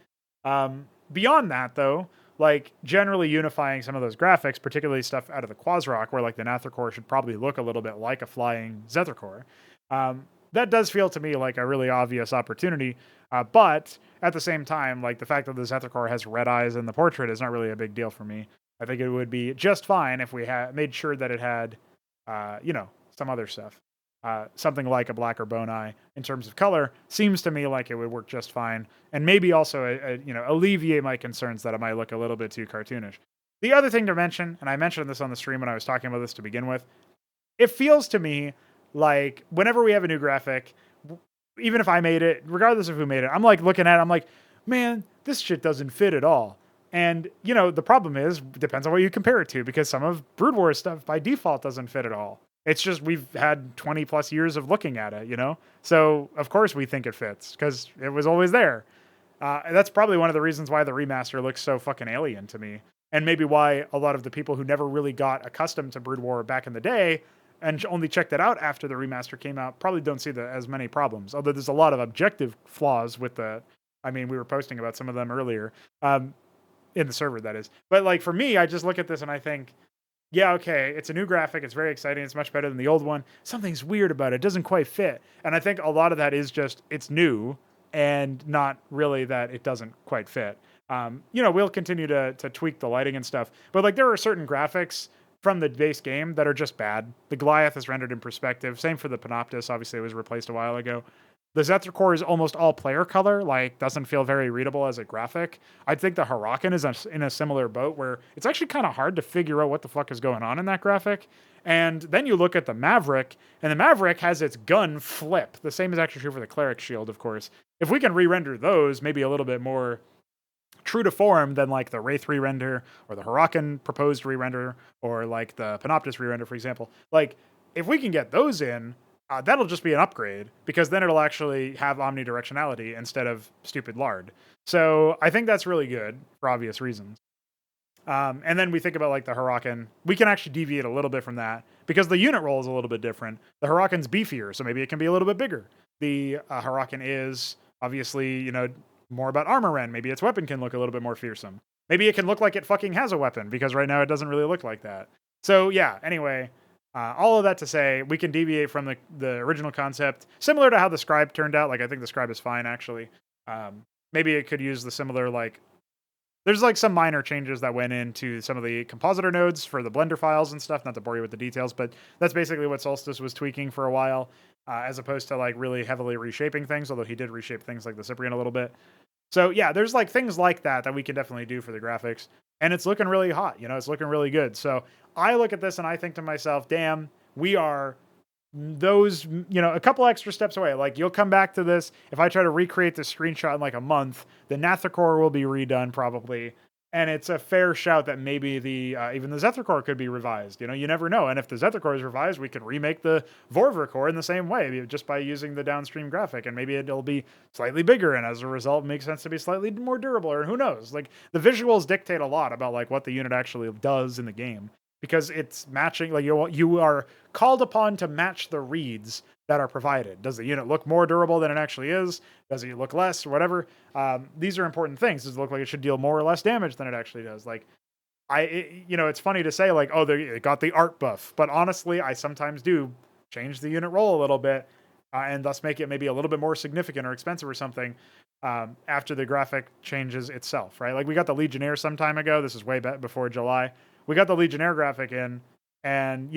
Beyond that, though, like generally unifying some of those graphics, particularly stuff out of the Quasrock, where like the Nathricor should probably look a little bit like a flying Zethicor. That does feel to me like a really obvious opportunity, but at the same time, like the fact that the Zethicor has red eyes in the portrait is not really a big deal for me. I think it would be just fine if we had made sure that it had, some other stuff. Something like a black or bone eye in terms of color seems to me like it would work just fine, and maybe also alleviate my concerns that it might look a little bit too cartoonish. The other thing to mention, and I mentioned this on the stream when I was talking about this to begin with, it feels to me like whenever we have a new graphic, even if I made it, regardless of who made it, I'm like looking at it, I'm like, man, this shit doesn't fit at all. And, the problem is, depends on what you compare it to, because some of Brood War stuff by default doesn't fit at all. It's just we've had 20 plus years of looking at it, So, of course, we think it fits, because it was always there. That's probably one of the reasons why the remaster looks so fucking alien to me. And maybe why a lot of the people who never really got accustomed to Brood War back in the day and only checked it out after the remaster came out probably don't see as many problems. Although there's a lot of objective flaws with the... I mean, we were posting about some of them earlier. In the server, that is. But like for me, I just look at this and I think, yeah, okay, it's a new graphic. It's very exciting. It's much better than the old one. Something's weird about it. It doesn't quite fit. And I think a lot of that is just it's new and not really that it doesn't quite fit. We'll continue to tweak the lighting and stuff. But like there are certain graphics from the base game that are just bad. The Goliath is rendered in perspective. Same for the Panoptis. Obviously, it was replaced a while ago. The Zethicor is almost all player color, like doesn't feel very readable as a graphic. I think the Huracan is in a similar boat where it's actually kind of hard to figure out what the fuck is going on in that graphic. And then you look at the Maverick, and the Maverick has its gun flip. The same is actually true for the Cleric Shield, of course. If we can re-render those, maybe a little bit more true to form than like the Wraith re-render or the Huracan proposed re-render or like the Panoptis re-render, for example. Like, if we can get those in, that'll just be an upgrade because then it'll actually have omnidirectionality instead of stupid lard. So I think that's really good for obvious reasons. And then we think about like the Huracan. We can actually deviate a little bit from that because the unit roll is a little bit different. The Huracan's beefier, so maybe it can be a little bit bigger. The Huracan is obviously, more about armor rend. Maybe its weapon can look a little bit more fearsome. Maybe it can look like it fucking has a weapon because right now it doesn't really look like that. So yeah, anyway... all of that to say, we can deviate from the original concept, similar to how the Scribe turned out. Like, I think the Scribe is fine, actually. Maybe it could use the similar, like... There's, like, some minor changes that went into some of the compositor nodes for the Blender files and stuff. Not to bore you with the details, but that's basically what Solstice was tweaking for a while, as opposed to, like, really heavily reshaping things, although he did reshape things like the Cyprian a little bit. So, yeah, there's, like, things like that we can definitely do for the graphics. And it's looking really hot, it's looking really good. So I look at this and I think to myself, damn, we are those, a couple extra steps away. Like, you'll come back to this. If I try to recreate this screenshot in like a month, the Nathricor will be redone probably. And it's a fair shout that maybe even the Zethicor could be revised. You never know. And if the Zethicor is revised, we could remake the Vorvricor in the same way, just by using the downstream graphic. And maybe it'll be slightly bigger, and as a result, it makes sense to be slightly more durable. Or who knows? Like, the visuals dictate a lot about like what the unit actually does in the game. Because it's matching, like you are called upon to match the reads that are provided. Does the unit look more durable than it actually is? Does it look less or whatever? These are important things. Does it look like it should deal more or less damage than it actually does? Like, it's funny to say like, oh, they got the art buff, but honestly, I sometimes do change the unit roll a little bit and thus make it maybe a little bit more significant or expensive or something after the graphic changes itself, right? Like we got the Legionnaire some time ago. This is way back before July. We got the Legionnaire graphic in, and,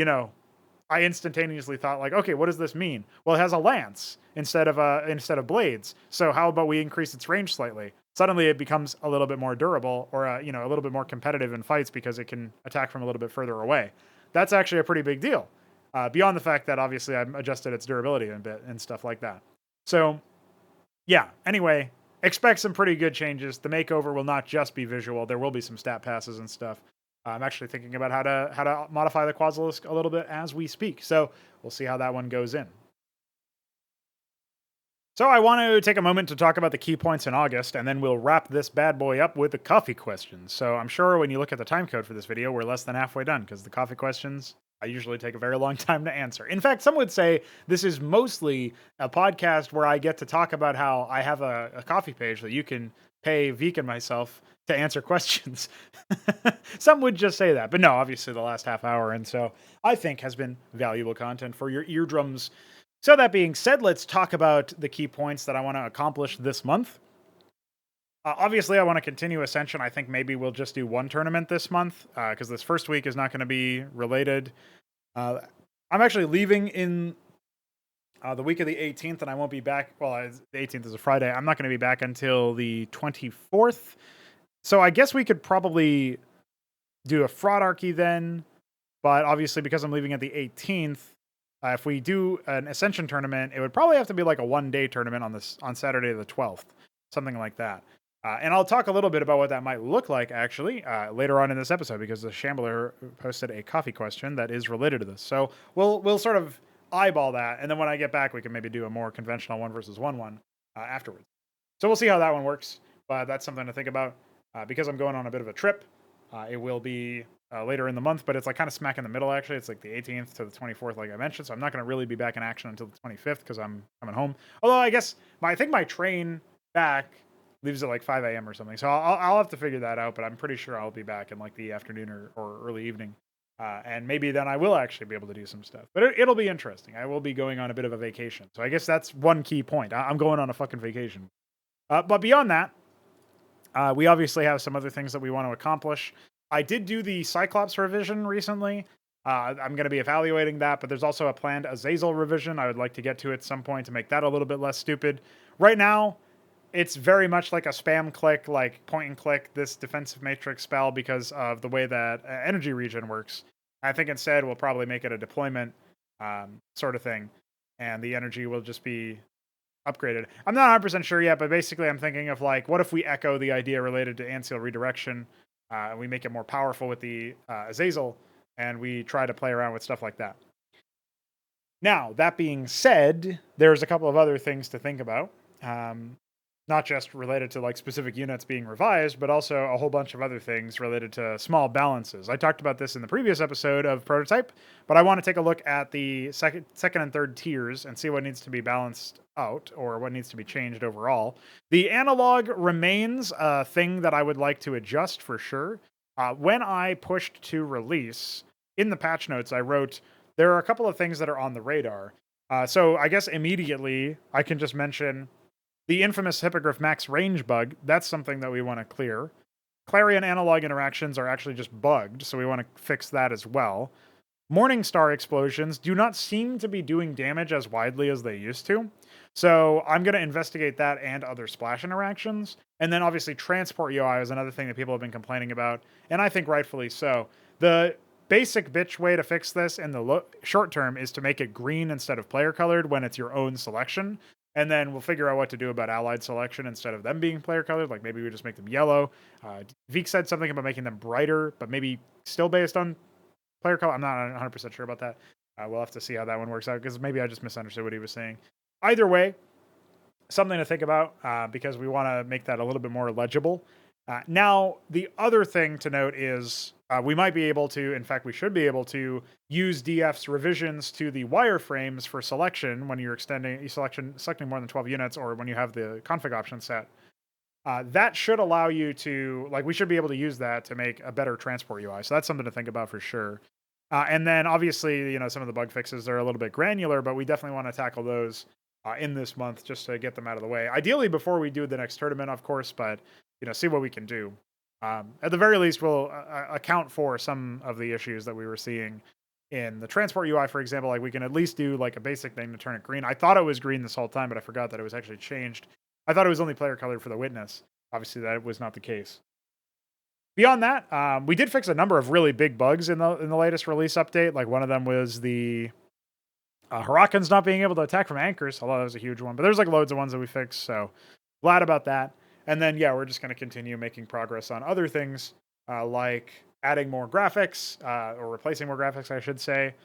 I instantaneously thought like, okay, what does this mean? Well, it has a lance instead of blades. So how about we increase its range slightly? Suddenly it becomes a little bit more durable or, a little bit more competitive in fights because it can attack from a little bit further away. That's actually a pretty big deal. Beyond the fact that obviously I've adjusted its durability a bit and stuff like that. So yeah, anyway, expect some pretty good changes. The makeover will not just be visual. There will be some stat passes and stuff. I'm actually thinking about how to modify the Quasilisk a little bit as we speak. So we'll see how that one goes in. So I want to take a moment to talk about the key points in August, and then we'll wrap this bad boy up with the coffee questions. So I'm sure when you look at the time code for this video, we're less than halfway done, because the coffee questions, I usually take a very long time to answer. In fact, some would say this is mostly a podcast where I get to talk about how I have a coffee page that you can pay Veek and myself to answer questions. Some would just say that, but no, obviously the last half hour, and so I think has been valuable content for your eardrums. So that being said, let's talk about the key points that I want to accomplish this month. Obviously, I want to continue Ascension. I think maybe we'll just do one tournament this month because this first week is not going to be related. I'm actually leaving in the week of the 18th, and I won't be back. Well, the 18th is a Friday. I'm not going to be back until the 24th. So I guess we could probably do a Fraudarchy then. But obviously, because I'm leaving at the 18th, if we do an Ascension tournament, it would probably have to be like a one-day tournament on Saturday the 12th, something like that. And I'll talk a little bit about what that might look like, actually, later on in this episode, because the Shambler posted a coffee question that is related to this. So we'll sort of eyeball that, and then when I get back, we can maybe do a more conventional 1-versus-1 afterwards. So we'll see how that one works, but that's something to think about. Because I'm going on a bit of a trip, it will be later in the month, but it's like kind of smack in the middle, actually. It's like the 18th to the 24th, like I mentioned, so I'm not going to really be back in action until the 25th because I'm coming home. Although I guess I think my train back leaves at like 5 a.m. or something. So I'll have to figure that out, but I'm pretty sure I'll be back in like the afternoon or early evening. And maybe then I will actually be able to do some stuff. But it'll be interesting. I will be going on a bit of a vacation. So I guess that's one key point. I'm going on a fucking vacation. But beyond that, we obviously have some other things that we want to accomplish. I did do the Cyclops revision recently. I'm going to be evaluating that, but there's also a planned Azazel revision. I would like to get to at some point to make that a little bit less stupid. Right now, it's very much like a spam click, like point and click this defensive matrix spell because of the way that energy regen works. I think instead we'll probably make it a deployment sort of thing, and the energy will just be upgraded. I'm not 100% sure yet, but basically I'm thinking of like, what if we echo the idea related to Anseal redirection, and we make it more powerful with the Azazel, and we try to play around with stuff like that. Now, that being said, there's a couple of other things to think about. Not just related to like specific units being revised, but also a whole bunch of other things related to small balances. I talked about this in the previous episode of Prototype, but I want to take a look at the second and third tiers and see what needs to be balanced out or what needs to be changed overall. The analog remains a thing that I would like to adjust for sure. When I pushed to release, in the patch notes, I wrote, there are a couple of things that are on the radar. So I guess immediately I can just mention the infamous Hippogriff max range bug. That's something that we want to clear. Clarion analog interactions are actually just bugged, so we want to fix that as well. Morningstar explosions do not seem to be doing damage as widely as they used to. So I'm going to investigate that and other splash interactions. And then obviously transport UI is another thing that people have been complaining about, and I think rightfully so. The basic bitch way to fix this in the short term is to make it green instead of player colored when it's your own selection. And then we'll figure out what to do about allied selection instead of them being player colored. Like maybe we just make them yellow. Veek said something about making them brighter, but maybe still based on player color. I'm not 100% sure about that. We'll have to see how that one works out because maybe I just misunderstood what he was saying. Either way, something to think about because we want to make that a little bit more legible. Now, the other thing to note is we might be able to, in fact, we should be able to use DF's revisions to the wireframes for selection when you're selecting more than 12 units or when you have the config option set. That should allow you to, like, we should be able to use that to make a better transport UI. So that's something to think about for sure. And then obviously, some of the bug fixes are a little bit granular, but we definitely want to tackle those in this month just to get them out of the way. Ideally before we do the next tournament, of course, but see what we can do. At the very least, we'll account for some of the issues that we were seeing in the transport UI, for example. Like we can at least do like a basic thing to turn it green. I thought it was green this whole time, but I forgot that it was actually changed. I thought it was only player colored for the witness. Obviously, that was not the case. Beyond that, we did fix a number of really big bugs in the latest release update. Like one of them was the Hurricanes not being able to attack from anchors, although that was a huge one. But there's like loads of ones that we fixed, so glad about that. And then, yeah, we're just going to continue making progress on other things, like adding more graphics, or replacing more graphics, I should say.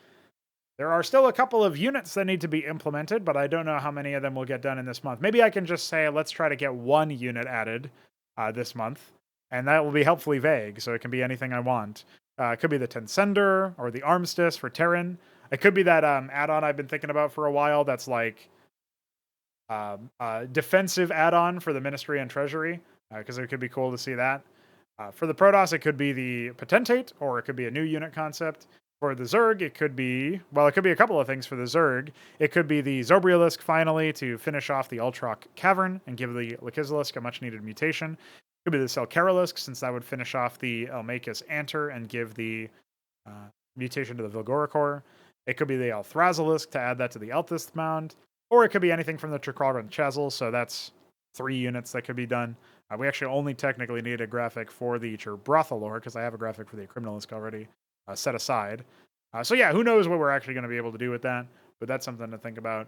There are still a couple of units that need to be implemented, but I don't know how many of them will get done in this month. Maybe I can just say, let's try to get one unit added this month, and that will be helpfully vague, so it can be anything I want. It could be the Tensender or the Armistice for Terran. It could be that add-on I've been thinking about for a while that's like defensive add-on for the Ministry and Treasury. because it could be cool to see that. For the Protoss, it could be the Potentate, or it could be a new unit concept. For the Zerg, it could be, well, it could be a couple of things for the Zerg. It could be the Zobrielisk finally to finish off the Ultroc Cavern and give the Lakizalisk a much-needed mutation. It could be the Selkarilisk, since that would finish off the Elmachus Anter and give the mutation to the Vilgoricor. It could be the Elthrazilisk to add that to the Elthist Mound. Or it could be anything from the Trikralgren Chazal, so that's 3 units that could be done. We actually only technically need a graphic for the Brothel, because I have a graphic for the Criminalisk already set aside. So yeah, who knows what we're actually going to be able to do with that, but that's something to think about.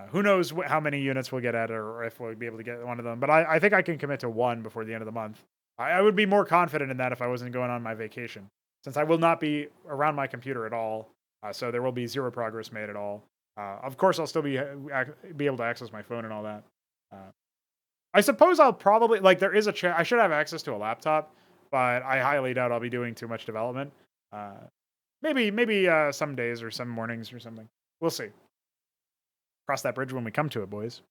Who knows how many units we'll get at, or if we'll be able to get one of them. But I think I can commit to 1 before the end of the month. I would be more confident in that if I wasn't going on my vacation, since I will not be around my computer at all. So there will be 0 progress made at all. Of course, I'll still be able to access my phone and all that. I suppose I'll probably, like, there is I should have access to a laptop, but I highly doubt I'll be doing too much development. Maybe some days or some mornings or something. We'll see. Cross that bridge when we come to it, boys.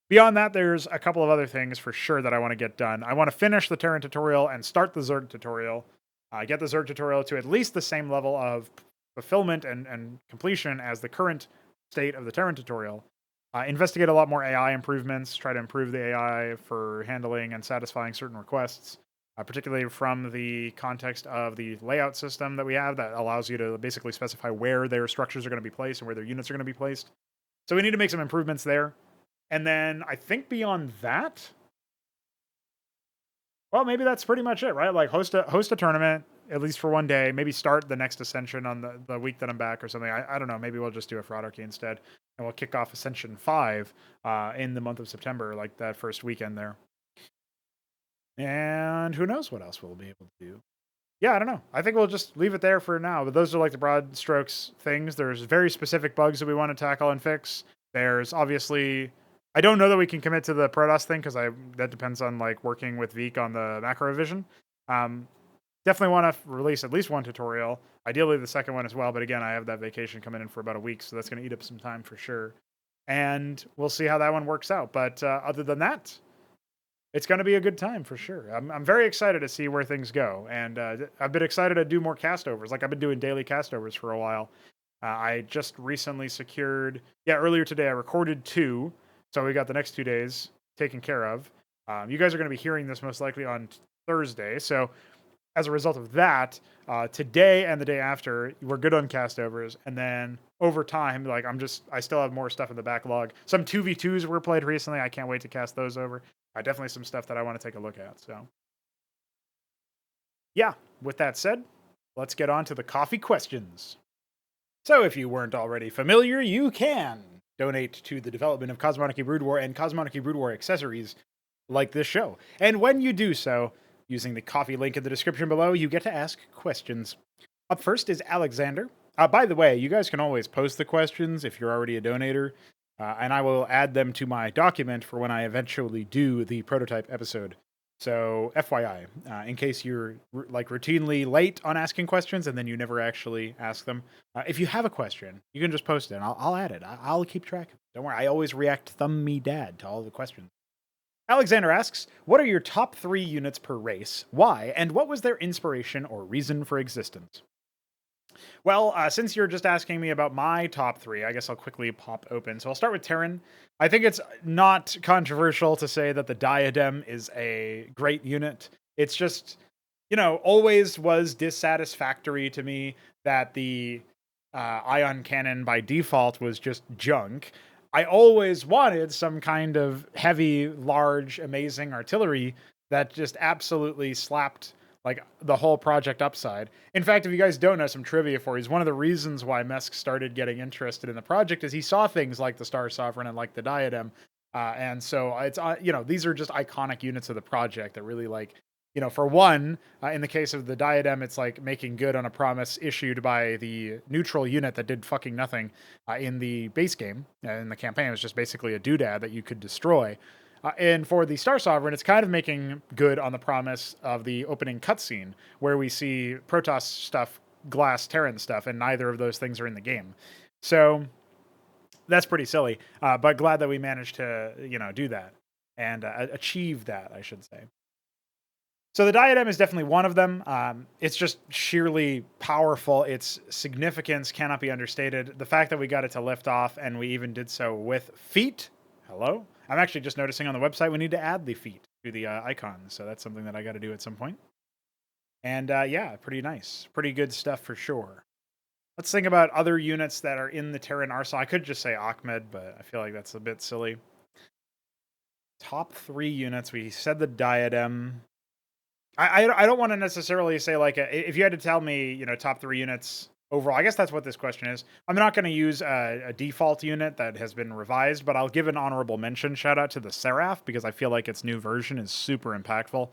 Beyond that, there's a couple of other things for sure that I want to get done. I want to finish the Terran tutorial and start the Zerg tutorial. Get the Zerg tutorial to at least the same level of fulfillment and completion as the current state of the Terran tutorial. Investigate a lot more AI improvements, try to improve the AI for handling and satisfying certain requests, particularly from the context of the layout system that we have that allows you to basically specify where their structures are going to be placed and where their units are going to be placed. So we need to make some improvements there. And then I think beyond that, well, maybe that's pretty much it, right? Like host a tournament, at least for one day, maybe start the next Ascension on the week that I'm back or something. I don't know. Maybe we'll just do a Fraudarchy instead. And we'll kick off Ascension 5 in the month of September, like that first weekend there. And who knows what else we'll be able to do. Yeah, I don't know. I think we'll just leave it there for now. But those are like the broad strokes things. There's very specific bugs that we want to tackle and fix. There's obviously... I don't know that we can commit to the Protoss thing because that depends on like working with Veek on the macro vision. Definitely want to release at least 1 tutorial. Ideally the second one as well. But again, I have that vacation coming in for about a week, so that's going to eat up some time for sure. And we'll see how that one works out. But other than that, it's going to be a good time for sure. I'm very excited to see where things go. And I've been excited to do more castovers. Like I've been doing daily castovers for a while. I just recently secured... Yeah, earlier today I recorded 2. So we got the next 2 days taken care of. You guys are going to be hearing this most likely on Thursday. So as a result of that, today and the day after, we're good on castovers. And then over time, like I still have more stuff in the backlog. Some 2v2s were played recently. I can't wait to cast those over. Definitely some stuff that I want to take a look at. So yeah, with that said, let's get on to the coffee questions. So if you weren't already familiar, you can donate to the development of Cosmonarchy Brood War and Cosmonarchy Brood War accessories like this show. And when you do so, using the coffee link in the description below, you get to ask questions. Up first is Alexhandr. By the way, you guys can always post the questions if you're already a donator, and I will add them to my document for when I eventually do the prototype episode. So FYI, in case you're like routinely late on asking questions and then you never actually ask them, if you have a question, you can just post it and I'll add it. I'll keep track of it. Don't worry, I always react thumb me dad to all the questions. Alexander asks, what are your top 3 units per race? Why? And what was their inspiration or reason for existence? Well, since you're just asking me about my top 3, I guess I'll quickly pop open. So I'll start with Terran. I think it's not controversial to say that the Diadem is a great unit. It's just, always was dissatisfactory to me that the ion cannon by default was just junk. I always wanted some kind of heavy, large, amazing artillery that just absolutely slapped like the whole project upside. In fact, if you guys don't know, some trivia for you, is one of the reasons why Mesk started getting interested in the project is he saw things like the Star Sovereign and like the Diadem. And so it's, these are just iconic units of the project that really for one, in the case of the Diadem, it's like making good on a promise issued by the neutral unit that did fucking nothing in the base game. In the campaign, it was just basically a doodad that you could destroy. And for the Star Sovereign, it's kind of making good on the promise of the opening cutscene, where we see Protoss stuff, Glass Terran stuff, and neither of those things are in the game. So that's pretty silly, but glad that we managed to, do that and achieve that, I should say. So the diadem is definitely one of them. It's just sheerly powerful. Its significance cannot be understated. The fact that we got it to lift off, and we even did so with feet. Hello? I'm actually just noticing on the website we need to add the feet to the icon. So that's something that I got to do at some point. And yeah, pretty nice. Pretty good stuff for sure. Let's think about other units that are in the Terran arsenal. I could just say Ahmed, but I feel like that's a bit silly. Top 3 units. We said the diadem. I don't want to necessarily say like if you had to tell me, you know, top 3 units overall. I guess that's what this question is. I'm not going to use a default unit that has been revised, but I'll give an honorable mention shout out to the Seraph because I feel like its new version is super impactful.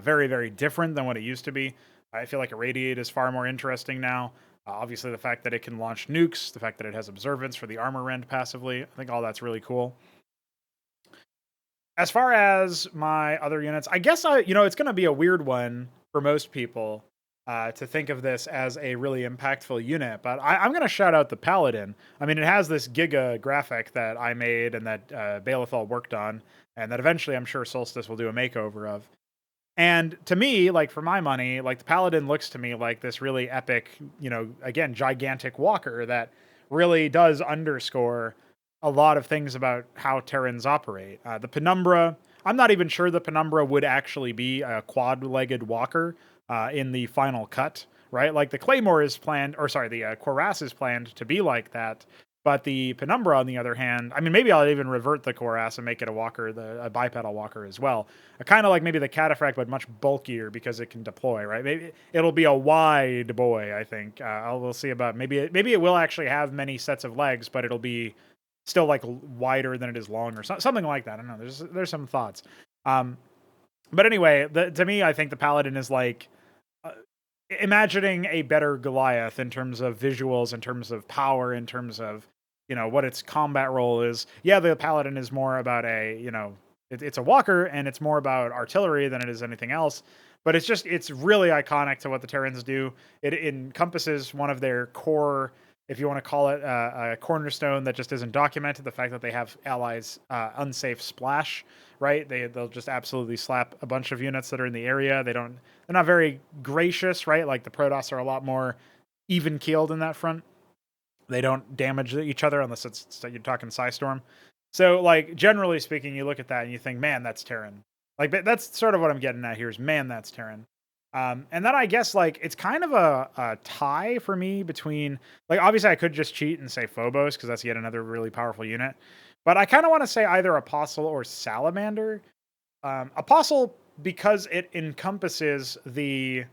Very, very different than what it used to be. I feel like Irradiate is far more interesting now. Obviously, the fact that it can launch nukes, the fact that it has observance for the armor rend passively, I think all that's really cool. As far as my other units, I guess it's going to be a weird one for most people to think of this as a really impactful unit, but I'm going to shout out the Paladin. I mean, it has this Giga graphic that I made and that Balethal worked on, and that eventually I'm sure Solstice will do a makeover of. And to me, like for my money, like the Paladin looks to me like this really epic, again, gigantic walker that really does underscore a lot of things about how Terrans operate. The Penumbra, I'm not even sure the Penumbra would actually be a quad-legged walker in the final cut, right? Like the Claymore is planned, or sorry, the Cuirass is planned to be like that. But the Penumbra, on the other hand, I mean, maybe I'll even revert the Cuirass and make it a walker, a bipedal walker as well. Kind of like maybe the Cataphract, but much bulkier because it can deploy, right? Maybe it'll be a wide boy, I think. We'll see about maybe it will actually have many sets of legs, but it'll be still like wider than it is long or something like that. I don't know. There's some thoughts. But anyway, to me, I think the Paladin is like imagining a better Goliath in terms of visuals, in terms of power, in terms of what its combat role is. Yeah, the Paladin is more about it's a walker and it's more about artillery than it is anything else. But it's really iconic to what the Terrans do. It encompasses one of their core, if you want to call it a cornerstone that just isn't documented, the fact that they have allies unsafe splash, right? They'll just absolutely slap a bunch of units that are in the area. They're not very gracious, right? Like the Protoss are a lot more even keeled in that front. They don't damage each other unless you're talking Psystorm. So, like, generally speaking, you look at that and you think, man, that's Terran. Like, that's sort of what I'm getting at here is, man, that's Terran. And then I guess, like, it's kind of a tie for me between, like, obviously I could just cheat and say Phobos because that's yet another really powerful unit. But I kind of want to say either Apostle or Salamander. Apostle, because it encompasses the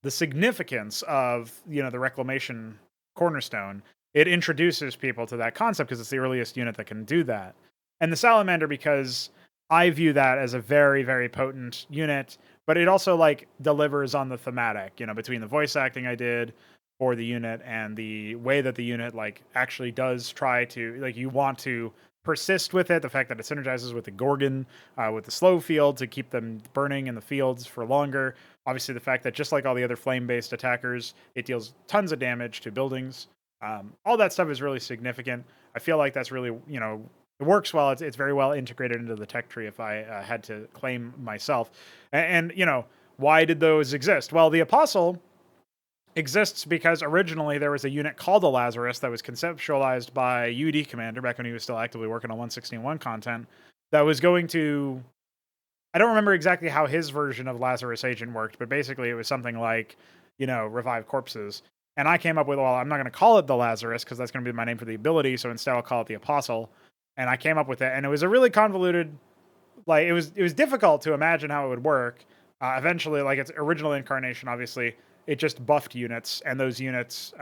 significance of, the Reclamation cornerstone. It introduces people to that concept because it's the earliest unit that can do that. And the Salamander, because I view that as a very, very potent unit, but it also like delivers on the thematic, between the voice acting I did for the unit and the way that the unit like actually does try to, like, you want to persist with it, the fact that it synergizes with the Gorgon, with the slow field to keep them burning in the fields for longer. Obviously, the fact that just like all the other flame-based attackers, it deals tons of damage to buildings. All that stuff is really significant. I feel like that's really, it works well. It's very well integrated into the tech tree if I had to claim myself. And why did those exist? Well, the Apostle exists because originally there was a unit called the Lazarus that was conceptualized by UD Commander back when he was still actively working on 161 content that was going to, I don't remember exactly how his version of Lazarus Agent worked, but basically it was something like, revive corpses. And I came up with, well, I'm not going to call it the Lazarus because that's going to be my name for the ability, so instead I'll call it the Apostle. And I came up with it, and it was a really convoluted, like, it was difficult to imagine how it would work. Eventually, like, its original incarnation, obviously, it just buffed units, and those units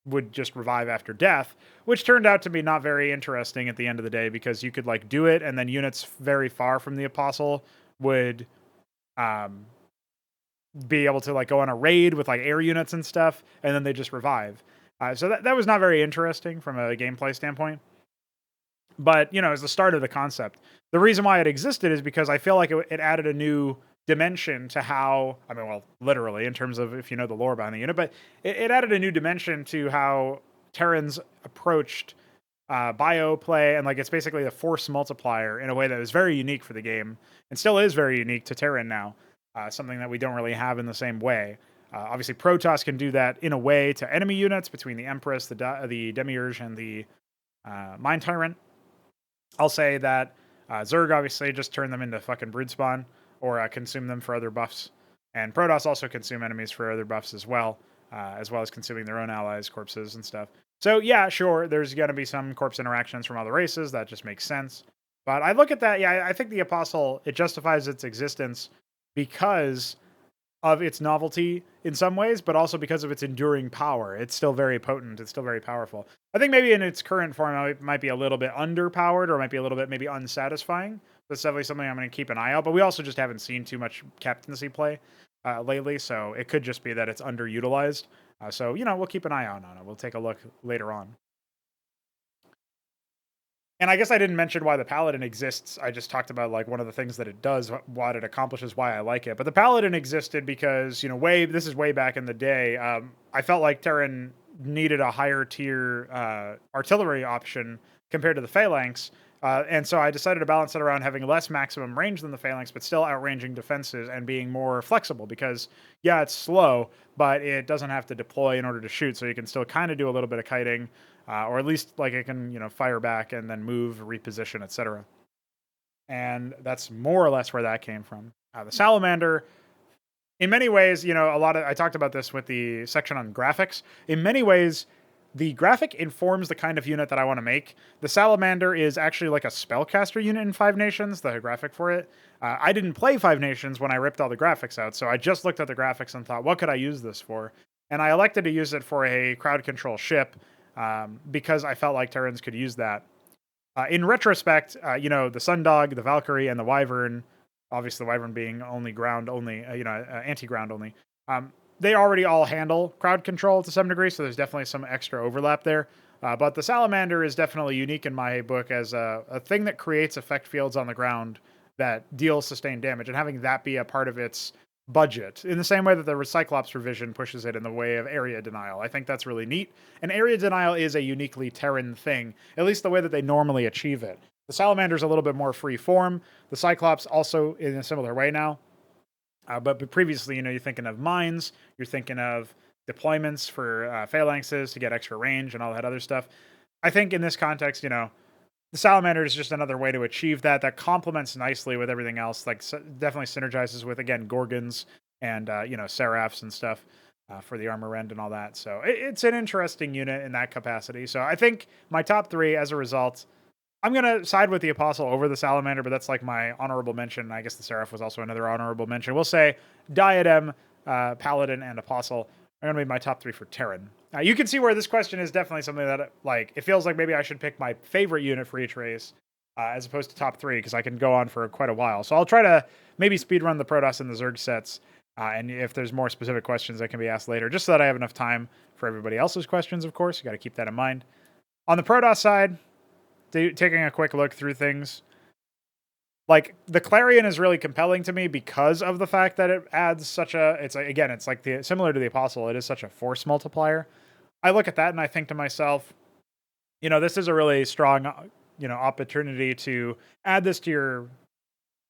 would just revive after death, which turned out to be not very interesting at the end of the day because you could like do it, and then units very far from the Apostle would be able to like go on a raid with like air units and stuff, and then they just revive. So that was not very interesting from a gameplay standpoint. But, as the start of the concept, the reason why it existed is because I feel like it added a new dimension to how, I mean, well, literally in terms of if you know the lore behind the unit, but it added a new dimension to how Terrans approached bio play, and like it's basically a force multiplier in a way that is very unique for the game and still is very unique to Terran now. Something that we don't really have in the same way. Obviously, Protoss can do that in a way to enemy units between the Empress, the Demiurge, and the Mind Tyrant. I'll say that Zerg obviously just turn them into fucking brood spawn or consume them for other buffs. And Protoss also consume enemies for other buffs as well as consuming their own allies' corpses and stuff. So yeah, sure, there's going to be some corpse interactions from other races. That just makes sense. But I look at that, yeah, I think the Apostle, it justifies its existence because of its novelty in some ways, but also because of its enduring power. It's still very potent. It's still very powerful. I think maybe in its current form, it might be a little bit underpowered or might be a little bit maybe unsatisfying. That's definitely something I'm going to keep an eye out. But we also just haven't seen too much captaincy play lately, so it could just be that it's underutilized. So, we'll keep an eye out on it. We'll take a look later on. And I guess I didn't mention why the Paladin exists. I just talked about like one of the things that it does, what it accomplishes, why I like it. But the Paladin existed because, this is way back in the day. I felt like Terran needed a higher tier artillery option compared to the Phalanx. And so I decided to balance it around having less maximum range than the Phalanx, but still outranging defenses and being more flexible because, yeah, it's slow, but it doesn't have to deploy in order to shoot. So you can still kind of do a little bit of kiting, or at least like it can, fire back and then move, reposition, etc. And that's more or less where that came from. The Salamander, in many ways, I talked about this with the section on graphics. In many ways, the graphic informs the kind of unit that I want to make. The Salamander is actually like a spellcaster unit in Five Nations, the graphic for it. I didn't play Five Nations when I ripped all the graphics out, so I just looked at the graphics and thought, what could I use this for? And I elected to use it for a crowd control ship because I felt like Terrans could use that. In retrospect, the Sundog, the Valkyrie, and the Wyvern, obviously the Wyvern being only ground only, anti-ground only, they already all handle crowd control to some degree, so there's definitely some extra overlap there. But the Salamander is definitely unique in my book as a thing that creates effect fields on the ground that deal sustained damage, and having that be a part of its budget, in the same way that the Cyclops revision pushes it in the way of area denial. I think that's really neat, and area denial is a uniquely Terran thing, at least the way that they normally achieve it. The Salamander's a little bit more free form. The Cyclops also in a similar way now. But previously, you're thinking of mines, you're thinking of deployments for phalanxes to get extra range and all that other stuff. I think in this context, the Salamander is just another way to achieve that. That complements nicely with everything else. Like definitely synergizes with, again, Gorgons and Seraphs and stuff for the armor rend and all that. So it's an interesting unit in that capacity. So I think my top three, as a result, I'm going to side with the Apostle over the Salamander, but that's like my honorable mention. I guess the Seraph was also another honorable mention. We'll say Diadem, Paladin, and Apostle are going to be my top three for Terran. You can see where this question is definitely something that, it feels like maybe I should pick my favorite unit for each race as opposed to top three, because I can go on for quite a while. So I'll try to maybe speedrun the Protoss and the Zerg sets, and if there's more specific questions that can be asked later, just so that I have enough time for everybody else's questions, of course. You got to keep that in mind. On the Protoss side, taking a quick look through things, like the Clarion is really compelling to me because of the fact that it adds such a, it's like similar to the Apostle, it is such a force multiplier. I look at that and I think to myself, this is a really strong, opportunity to add this to your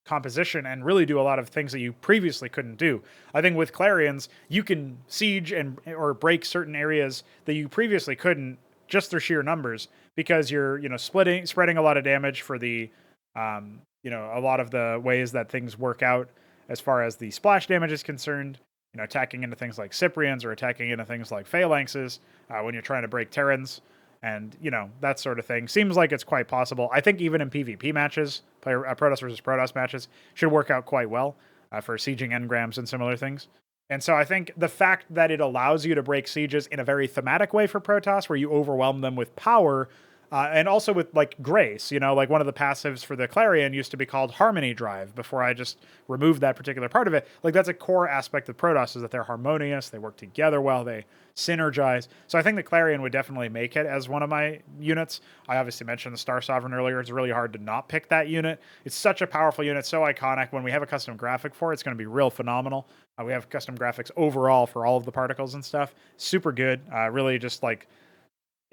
composition and really do a lot of things that you previously couldn't do. I think with Clarions, you can siege or break certain areas that you previously couldn't just through sheer numbers, because you're, spreading a lot of damage for the, a lot of the ways that things work out as far as the splash damage is concerned, attacking into things like Cyprians or attacking into things like Phalanxes when you're trying to break Terrans and, that sort of thing. Seems like it's quite possible. I think even in PvP matches, Protoss versus Protoss matches, should work out quite well for sieging engrams and similar things. And so I think the fact that it allows you to break sieges in a very thematic way for Protoss, where you overwhelm them with power, and also with like grace, like one of the passives for the Clarion used to be called Harmony Drive before I just removed that particular part of it. Like that's a core aspect of Protoss, is that they're harmonious, they work together well, they synergize. So I think the Clarion would definitely make it as one of my units. I obviously mentioned the Star Sovereign earlier. It's really hard to not pick that unit. It's such a powerful unit, so iconic. When we have a custom graphic for it, it's going to be real phenomenal. We have custom graphics overall for all of the particles and stuff. Super good. Really just like,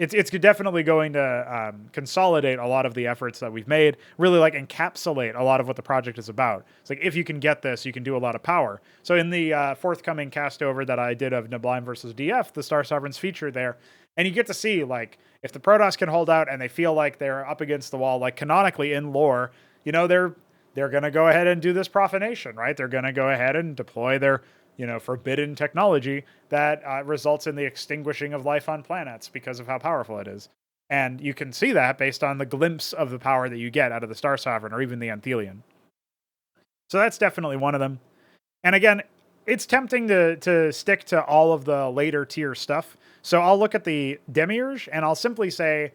it's definitely going to consolidate a lot of the efforts that we've made, really like encapsulate a lot of what the project is about. It's like, if you can get this, you can do a lot of power. So in the forthcoming cast over that I did of Niblime versus DF, the Star Sovereigns feature there, and you get to see, like, if the Protoss can hold out and they feel like they're up against the wall, like canonically in lore, you know, they're going to go ahead and do this profanation, right? They're going to go ahead and deploy their, you know, forbidden technology that results in the extinguishing of life on planets because of how powerful it is. And you can see that based on the glimpse of the power that you get out of the Star Sovereign or even the Anthelian. So that's definitely one of them. And again, it's tempting to stick to all of the later tier stuff. So I'll look at the Demiurge and I'll simply say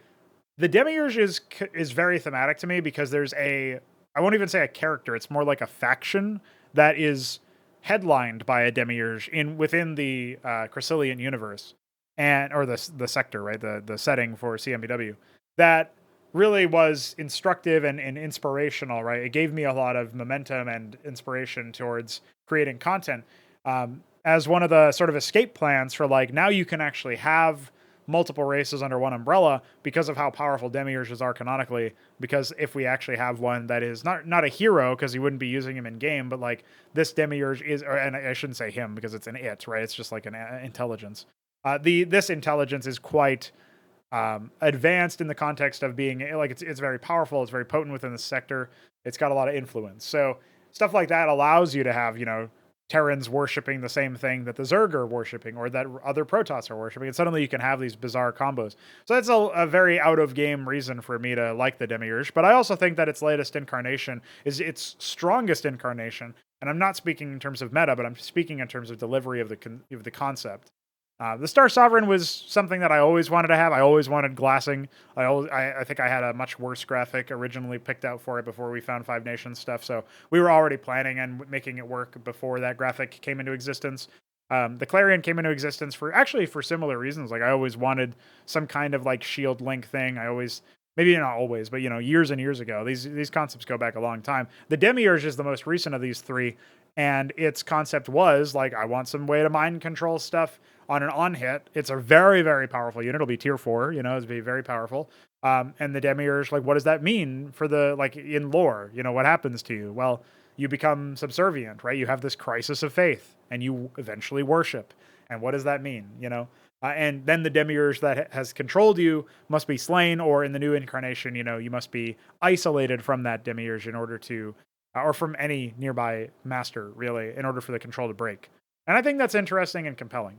the Demiurge is very thematic to me because there's I won't even say a character, it's more like a faction that is headlined by a Demiurge within the Chrysilian universe, or the sector, right? The setting for CMBW, that really was instructive and inspirational, right? It gave me a lot of momentum and inspiration towards creating content. As one of the sort of escape plans for, like, now you can actually have multiple races under one umbrella because of how powerful Demiurges are canonically. Because if we actually have one that is not a hero, because you wouldn't be using him in game, but like this Demiurge is, and I shouldn't say him because it's an it, right? It's just like an intelligence. This intelligence is quite advanced in the context of being like it's very powerful. It's very potent within the sector. It's got a lot of influence. So stuff like that allows you to have, you know, Terrans worshipping the same thing that the Zerg are worshipping or that other Protoss are worshipping. And suddenly you can have these bizarre combos. So that's a very out of game reason for me to like the Demiurge. But I also think that its latest incarnation is its strongest incarnation. And I'm not speaking in terms of meta, but I'm speaking in terms of delivery of the concept. The Star Sovereign was something that I always wanted to have. I always wanted glassing. I think I had a much worse graphic originally picked out for it before we found Five Nations stuff. So we were already planning and making it work before that graphic came into existence. The Clarion came into existence for similar reasons. Like, I always wanted some kind of like shield link thing. Maybe not always, but, you know, years and years ago. These concepts go back a long time. The Demiurge is the most recent of these three, and its concept was like, I want some way to mind control stuff on an on hit. It's a very, very powerful unit. It'll be tier 4, you know, it'll be very powerful. And the Demiurge, like, what does that mean for the, like, in lore? You know, what happens to you? Well, you become subservient, right? You have this crisis of faith, and you eventually worship. And what does that mean, you know? And then the Demiurge that has controlled you must be slain, or in the new incarnation, you know, you must be isolated from that Demiurge in order to, or from any nearby master, really, in order for the control to break. And I think that's interesting and compelling.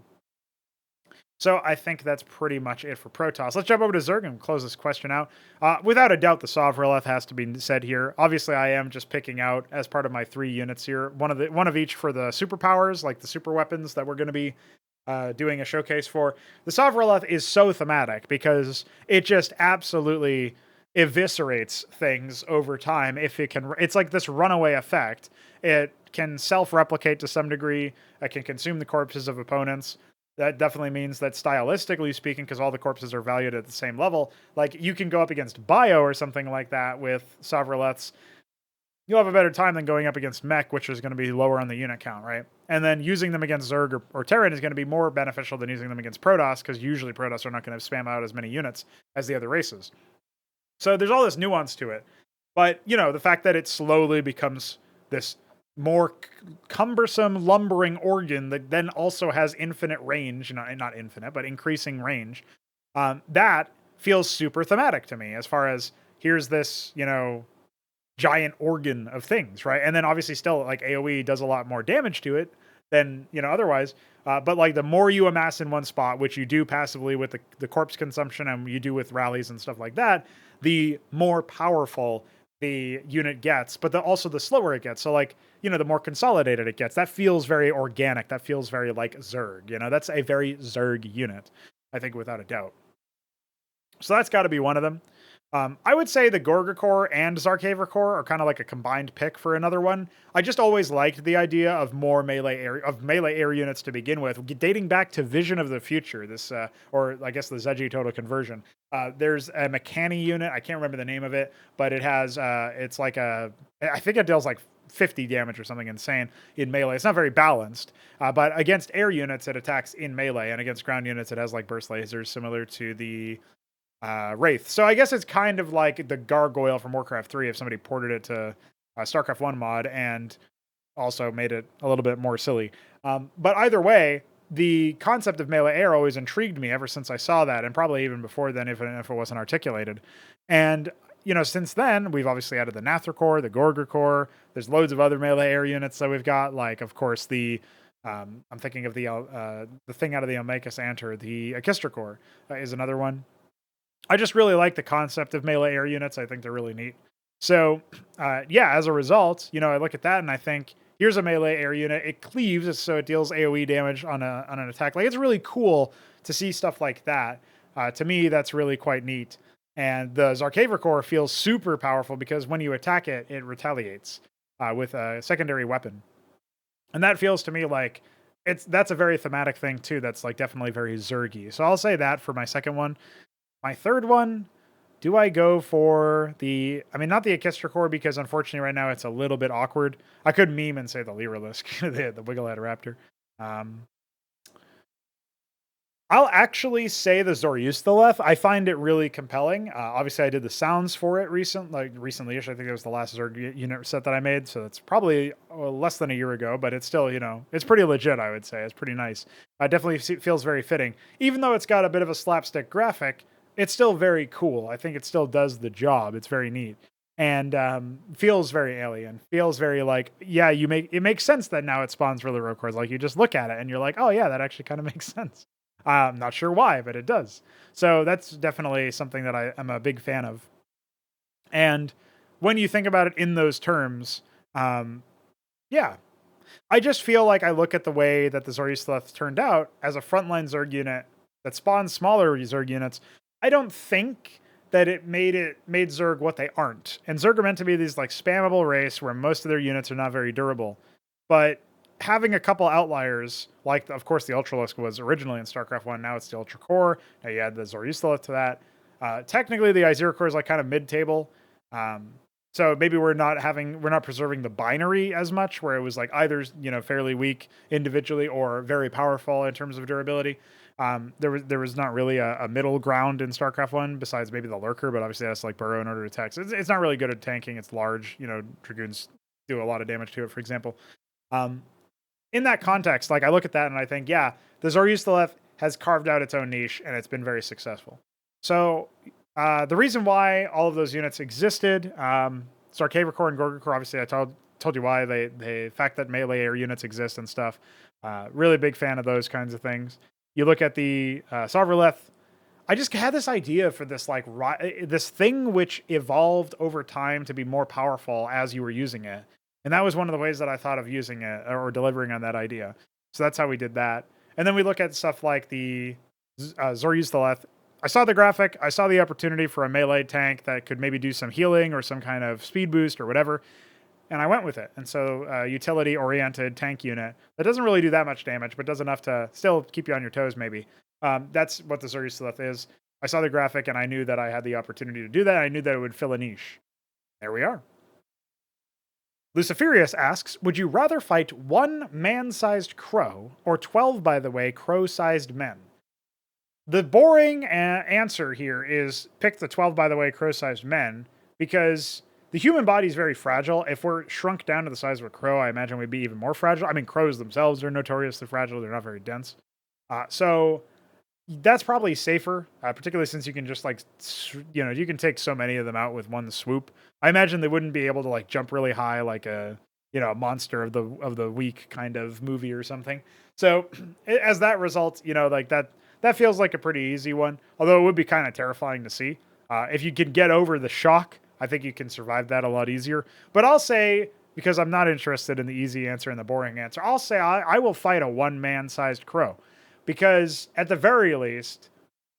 So I think that's pretty much it for Protoss. Let's jump over to Zerg and close this question out. Without a doubt, the Sovrileth has to be said here. Obviously, I am just picking out, as part of my 3 units here, one of each for the superpowers, like the super weapons that we're going to be doing a showcase for. The Sovrileth is so thematic because it just absolutely eviscerates things over time. If it can, it's like this runaway effect. It can self-replicate to some degree. It can consume the corpses of opponents. That definitely means that, stylistically speaking, because all the corpses are valued at the same level, like, you can go up against Bio or something like that with Sovrileths. You'll have a better time than going up against Mech, which is going to be lower on the unit count, right? And then using them against Zerg or Terran is going to be more beneficial than using them against Protoss, because usually Protoss are not going to spam out as many units as the other races. So there's all this nuance to it. But, you know, the fact that it slowly becomes this more cumbersome, lumbering organ that then also has infinite range, not infinite, but increasing range, that feels super thematic to me, as far as, here's this, you know, giant organ of things, right? And then obviously still, like, AoE does a lot more damage to it than, you know, otherwise. But like, the more you amass in one spot, which you do passively with the corpse consumption and you do with rallies and stuff like that, the more powerful the unit gets, but also the slower it gets. So, like, you know, the more consolidated it gets. That feels very organic. That feels very like Zerg. You know, that's a very Zerg unit, I think, without a doubt. So that's got to be one of them. I would say the Gorgakor and Zarkavor Core are kind of like a combined pick for another one. I just always liked the idea of more melee air units to begin with, dating back to Vision of the Future. This, or I guess the Zedgy Total Conversion. There's a Mechani unit. I can't remember the name of it, but it has, it's like I think it deals like 50 damage or something insane in melee. It's not very balanced, but against air units, it attacks in melee, and against ground units, it has like burst lasers similar to the Wraith. So I guess it's kind of like the Gargoyle from Warcraft 3 if somebody ported it to StarCraft 1 mod and also made it a little bit more silly. But either way, the concept of melee air always intrigued me ever since I saw that, and probably even before then if it wasn't articulated. And, you know, since then, we've obviously added the Nather Core, the Gorger Core. There's loads of other melee air units that we've got, like, of course, I'm thinking of the thing out of the Almecus Anter, the Akistra Core is another one. I just really like the concept of melee air units. I think they're really neat. So, yeah, as a result, you know, I look at that and I think, here's a melee air unit. It cleaves, so it deals AoE damage on an attack. Like, it's really cool to see stuff like that. To me, that's really quite neat. And the Zarkaver Core feels super powerful because when you attack it, it retaliates with a secondary weapon. And that feels to me like that's a very thematic thing too. That's like definitely very Zergy. So I'll say that for my second one. My third one, do I go for not the Akistra Core, because unfortunately right now it's a little bit awkward. I could meme and say the Lyrilisk, the Wigglehead Raptor. I'll actually say the Zoroastriath. I find it really compelling. Obviously, I did the sounds for it recently-ish. I think it was the last Zerg unit set that I made, so it's probably less than a year ago, but it's still, you know, it's pretty legit, I would say. It's pretty nice. It definitely feels very fitting. Even though it's got a bit of a slapstick graphic, it's still very cool. I think it still does the job. It's very neat. And feels very alien. Feels very like, yeah, it makes sense that now it spawns for the road cores. Like, you just look at it and you're like, oh yeah, that actually kind of makes sense. I'm not sure why, but it does. So that's definitely something that I'm a big fan of. And when you think about it in those terms, yeah, I just feel like I look at the way that the Zoroastriath turned out as a frontline Zerg unit that spawns smaller Zerg units. I don't think that it made Zerg what they aren't. And Zerg are meant to be these like spammable race where most of their units are not very durable. But having a couple outliers, like, of course, the Ultralisk was originally in StarCraft 1, now it's the Ultra Core. Now you add the Zoroastriath to that. Technically, the Izira Core is like kind of mid-table. So maybe we're not preserving the binary as much, where it was like either, you know, fairly weak individually or very powerful in terms of durability. There was not really a middle ground in StarCraft 1 besides maybe the Lurker, but obviously that's like burrow in order to attack. So it's not really good at tanking. It's large, you know, Dragoons do a lot of damage to it, for example. In that context, like, I look at that and I think, yeah, the Zoroastriath has carved out its own niche and it's been very successful. So the reason why all of those units existed, Zarkaver Core and Gorger Core, obviously I told you why. The fact that melee air units exist and stuff. Really big fan of those kinds of things. You look at the Sovroleth. I just had this idea for this like this thing which evolved over time to be more powerful as you were using it. And that was one of the ways that I thought of using it or delivering on that idea. So that's how we did that. And then we look at stuff like the Zoroastriath. I saw the graphic. I saw the opportunity for a melee tank that could maybe do some healing or some kind of speed boost or whatever. And I went with it. And so utility-oriented tank unit that doesn't really do that much damage, but does enough to still keep you on your toes maybe. That's what the Zoroastriath is. I saw the graphic and I knew that I had the opportunity to do that. I knew that it would fill a niche. There we are. Lucifirius asks, would you rather fight one man-sized crow or 12, by the way, crow-sized men? The boring answer here is pick the 12, by the way, crow-sized men, because the human body is very fragile. If we're shrunk down to the size of a crow, I imagine we'd be even more fragile. I mean, crows themselves are notoriously fragile. They're not very dense. So that's probably safer, particularly since you can just like, you know, you can take so many of them out with one swoop. I imagine they wouldn't be able to like jump really high like a, you know, a monster of the week kind of movie or something. So as that result, you know, like that feels like a pretty easy one, although it would be kind of terrifying to see. If you can get over the shock, I think you can survive that a lot easier. But I'll say, because I'm not interested in the easy answer and the boring answer, I'll say I will fight a one-man sized crow. Because at the very least,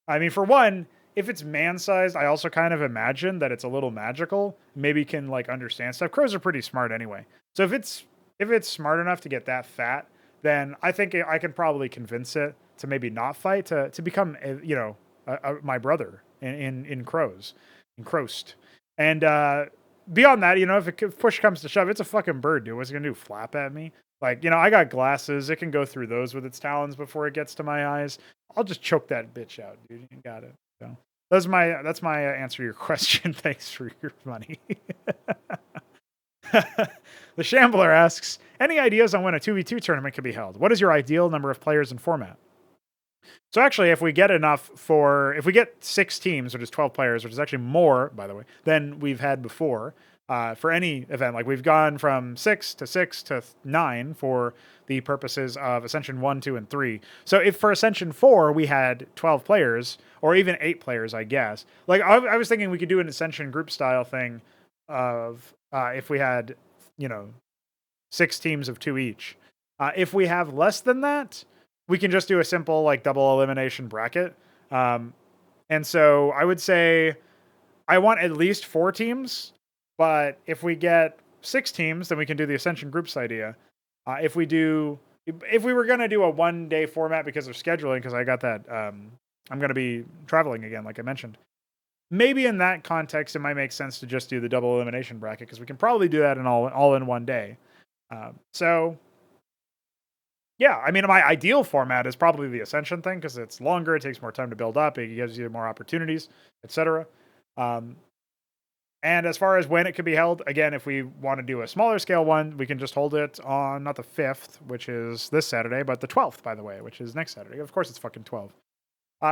I mean, for one, if it's man-sized, I also kind of imagine that it's a little magical. Maybe can like understand stuff. Crows are pretty smart anyway. So if it's smart enough to get that fat, then I think I can probably convince it to maybe not fight, to become, you know, my brother in crows, in Croast. And beyond that, if push comes to shove, it's a fucking bird, dude. What's it gonna do? Flap at me? Like, I got glasses. It can go through those with its talons before it gets to my eyes. I'll just choke that bitch out, dude. You got it. So that's my answer to your question. Thanks for your money. The Shambler asks, any ideas on when a 2v2 tournament can be held? What is your ideal number of players and format? So actually, if we get 6 teams, which is 12 players, which is actually more, by the way, than we've had before, for any event, like we've gone from 6 to 9 for the purposes of Ascension 1, 2, and 3. So if for Ascension 4 we had 12 players, or even 8 players, I guess, like I was thinking we could do an Ascension group style thing of if we had, 6 teams of 2 each. If we have less than that, we can just do a simple like double elimination bracket. And so I would say I want at least 4 teams, but if we get 6 teams, then we can do the Ascension groups idea. If we were going to do a 1-day format because of scheduling, because I got that, I'm going to be traveling again, like I mentioned. Maybe in that context, it might make sense to just do the double elimination bracket, because we can probably do that in all in one day. So yeah, I mean, my ideal format is probably the Ascension thing, because it's longer, it takes more time to build up, it gives you more opportunities, etc. And as far as when it can be held, again, if we want to do a smaller scale one, we can just hold it on not the 5th, which is this Saturday, but the 12th, by the way, which is next Saturday. Of course, it's fucking 12.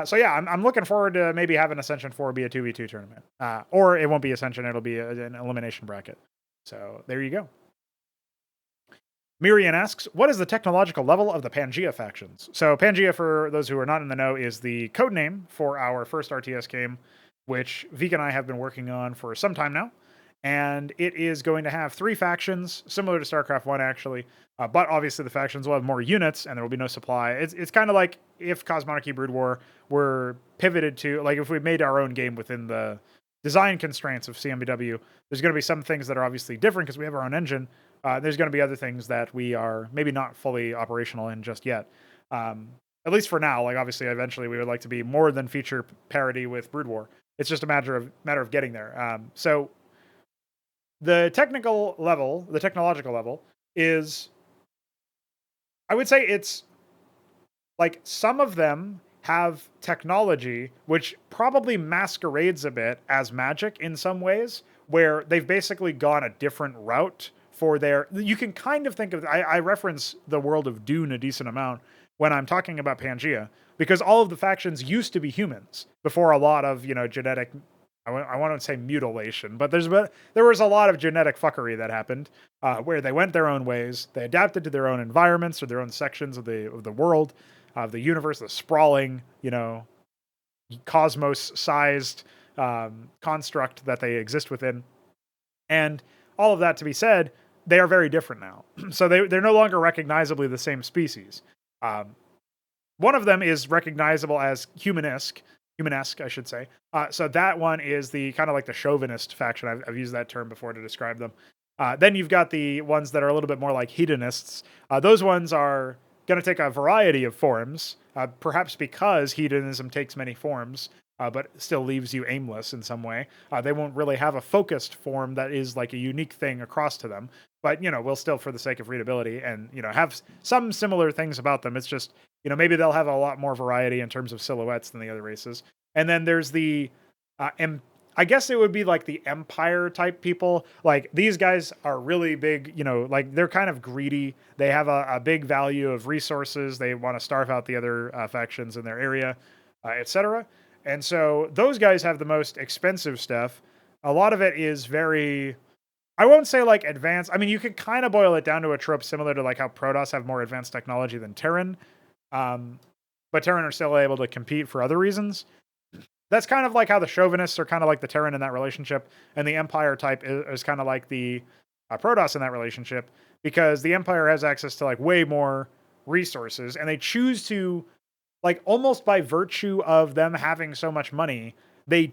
So yeah, I'm looking forward to maybe having Ascension 4 be a 2v2 tournament. Or it won't be Ascension, it'll be an elimination bracket. So there you go. Myrian asks, what is the technological level of the Pangea factions? So Pangea, for those who are not in the know, is the code name for our first RTS game, which Vika and I have been working on for some time now. And it is going to have 3 factions, similar to StarCraft 1, actually. But obviously the factions will have more units, and there will be no supply. It's kind of like if Cosmonarchy Brood War were pivoted to, like if we made our own game within the design constraints of CMBW, there's going to be some things that are obviously different because we have our own engine. There's going to be other things that we are maybe not fully operational in just yet. At least for now. Like obviously, eventually, we would like to be more than feature parity with Brood War. It's just a matter of getting there. So the technological level is, I would say it's like some of them have technology which probably masquerades a bit as magic in some ways, where they've basically gone a different route for their, you can kind of think of, I reference the world of Dune a decent amount when I'm talking about Pangea, because all of the factions used to be humans before a lot of, genetic, I want to say mutilation, but there was a lot of genetic fuckery that happened, where they went their own ways, they adapted to their own environments or their own sections of the world, of the universe, the sprawling, cosmos-sized construct that they exist within. And all of that to be said, they are very different now. So they're no longer recognizably the same species. One of them is recognizable as humanesque, I should say. So that one is the kind of like the chauvinist faction. I've used that term before to describe them. Then you've got the ones that are a little bit more like hedonists. Those ones are going to take a variety of forms, perhaps because hedonism takes many forms, but still leaves you aimless in some way. They won't really have a focused form that is like a unique thing across to them. But, we'll still, for the sake of readability and, have some similar things about them. It's just, maybe they'll have a lot more variety in terms of silhouettes than the other races. And then there's the, I guess it would be like the Empire type people. Like these guys are really big, like they're kind of greedy. They have a big value of resources. They want to starve out the other factions in their area, etc. And so those guys have the most expensive stuff. A lot of it is very, I won't say like advanced. I mean, you could kind of boil it down to a trope similar to like how Protoss have more advanced technology than Terran. But Terran are still able to compete for other reasons. That's kind of like how the chauvinists are kind of like the Terran in that relationship. And the Empire type is kind of like the Protoss in that relationship, because the Empire has access to like way more resources, and they choose to, like almost by virtue of them having so much money, they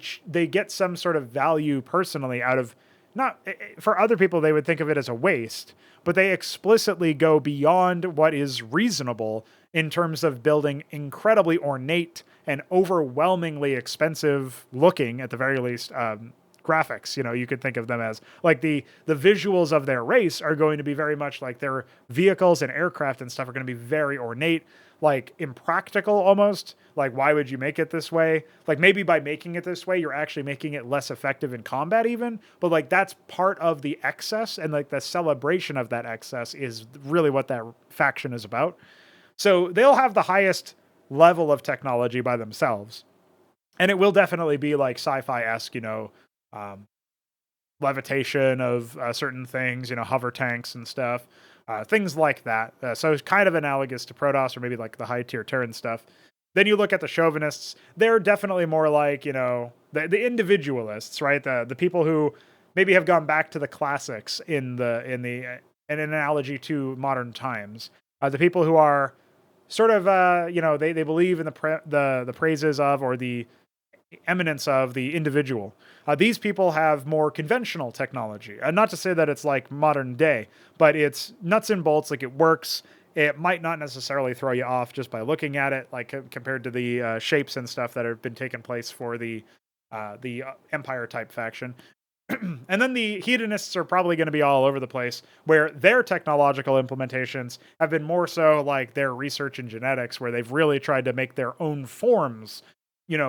get some sort of value personally out of, not for other people, they would think of it as a waste, but they explicitly go beyond what is reasonable in terms of building incredibly ornate and overwhelmingly expensive looking, at the very least, graphics. You could think of them as like the visuals of their race are going to be very much like their vehicles and aircraft and stuff are going to be very ornate, like impractical almost. Like, why would you make it this way? Like, maybe by making it this way, you're actually making it less effective in combat even, but like that's part of the excess, and like the celebration of that excess is really what that faction is about. So they'll have the highest level of technology by themselves. And it will definitely be like sci-fi-esque, levitation of certain things, hover tanks and stuff, things like that. So it's kind of analogous to Protoss or maybe like the high-tier Terran stuff. Then you look at the chauvinists. They're definitely more like, the individualists, right? The people who maybe have gone back to the classics in an analogy to modern times. The people who are sort of, they believe in the praises of or the eminence of the individual. These people have more conventional technology. Not to say that it's like modern day, but it's nuts and bolts, like it works. It might not necessarily throw you off just by looking at it, like compared to the shapes and stuff that have been taking place for the Empire type faction. And then the hedonists are probably going to be all over the place, where their technological implementations have been more so like their research in genetics, where they've really tried to make their own forms,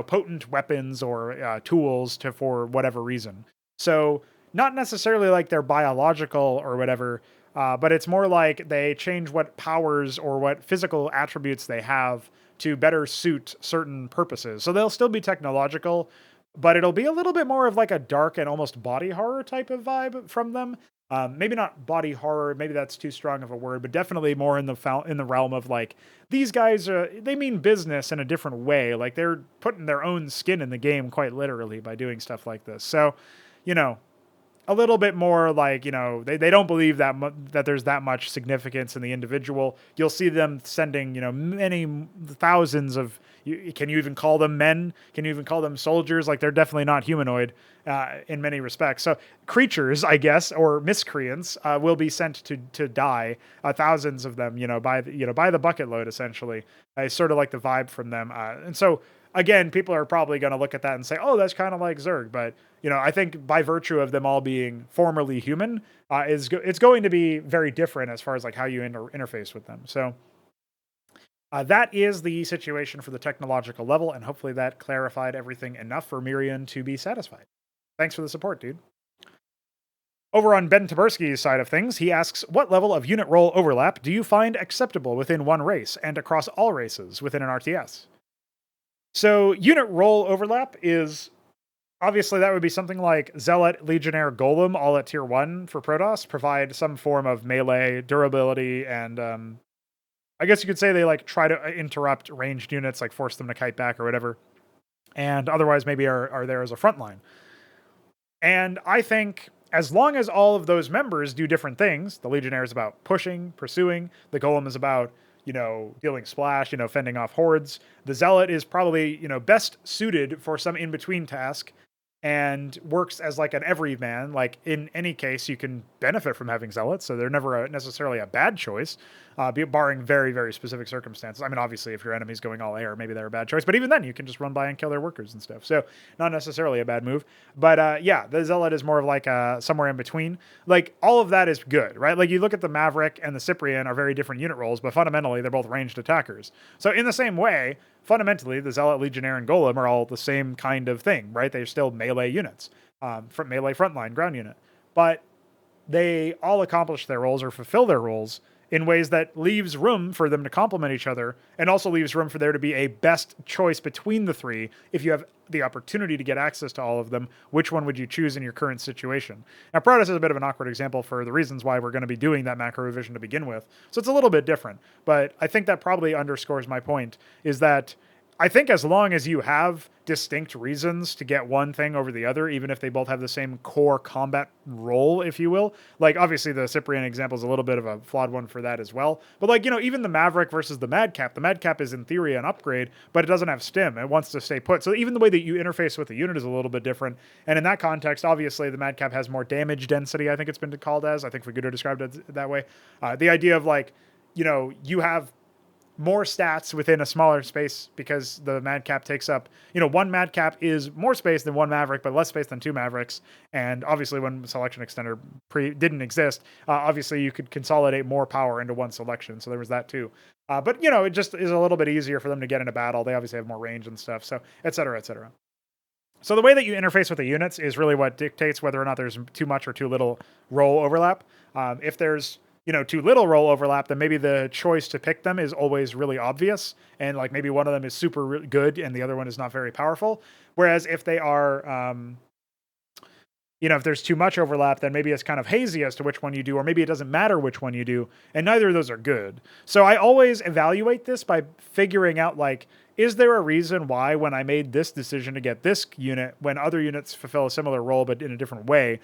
potent weapons or tools for whatever reason. So not necessarily like they're biological or whatever, but it's more like they change what powers or what physical attributes they have to better suit certain purposes. So they'll still be technological, but it'll be a little bit more of like a dark and almost body horror type of vibe from them. Maybe not body horror, maybe that's too strong of a word, but definitely more in the realm of like, these guys, they mean business in a different way. Like they're putting their own skin in the game quite literally by doing stuff like this. So, a little bit more like, they don't believe that there's that much significance in the individual. You'll see them sending, many thousands of, can you even call them men? Can you even call them soldiers? Like they're definitely not humanoid in many respects. So creatures, I guess, or miscreants will be sent to die, thousands of them, by the bucket load, essentially. It's sort of like the vibe from them. And so, again, people are probably going to look at that and say, oh, that's kind of like Zerg. But, I think by virtue of them all being formerly human, it's going to be very different as far as like how you interface with them. So that is the situation for the technological level. And hopefully that clarified everything enough for Myrian to be satisfied. Thanks for the support, dude. Over on Ben Taberski's side of things, he asks, what level of unit role overlap do you find acceptable within one race and across all races within an RTS? So unit role overlap is, obviously that would be something like Zealot, Legionnaire, Golem, all at tier 1 for Protoss, provide some form of melee, durability, and I guess you could say they like try to interrupt ranged units, like force them to kite back or whatever, and otherwise maybe are there as a front line. And I think as long as all of those members do different things, the Legionnaire is about pushing, pursuing, the Golem is about dealing splash, fending off hordes. The Zealot is probably, best suited for some in-between task and works as like an everyman. Like in any case, you can benefit from having Zealots, so they're never necessarily a bad choice, barring very, very specific circumstances. I mean, obviously, if your enemy's going all air, maybe they're a bad choice, but even then, you can just run by and kill their workers and stuff. So not necessarily a bad move. But yeah, the Zealot is more of like somewhere in between. Like all of that is good, right? Like you look at the Maverick and the Cyprian are very different unit roles, but fundamentally, they're both ranged attackers. So in the same way, fundamentally, the Zealot, Legionnaire, and Golem are all the same kind of thing, right? They're still melee units, from melee frontline ground unit. But they all accomplish their roles or fulfill their roles in ways that leaves room for them to complement each other, and also leaves room for there to be a best choice between the three. If you have the opportunity to get access to all of them, which one would you choose in your current situation? Now, Protoss is a bit of an awkward example for the reasons why we're going to be doing that macro revision to begin with. So it's a little bit different, but I think that probably underscores my point, is that I think as long as you have distinct reasons to get one thing over the other, even if they both have the same core combat role, if you will, like obviously the Cyprian example is a little bit of a flawed one for that as well. But like, even the Maverick versus the Madcap is in theory an upgrade, but it doesn't have stim. It wants to stay put. So even the way that you interface with the unit is a little bit different. And in that context, obviously the Madcap has more damage density, I think it's been called as. I think Fagudo described it that way. The idea of like, you have more stats within a smaller space because the madcap takes up, one madcap is more space than one maverick, but less space than two mavericks. And obviously, when selection extender didn't exist, obviously you could consolidate more power into one selection. So there was that too. But it just is a little bit easier for them to get into battle. They obviously have more range and stuff. So et cetera, et cetera. So the way that you interface with the units is really what dictates whether or not there's too much or too little role overlap. If there's too little role overlap, then maybe the choice to pick them is always really obvious. And like maybe one of them is super good and the other one is not very powerful. Whereas if they are, if there's too much overlap, then maybe it's kind of hazy as to which one you do, or maybe it doesn't matter which one you do. And neither of those are good. So I always evaluate this by figuring out like, is there a reason why when I made this decision to get this unit, when other units fulfill a similar role but in a different way,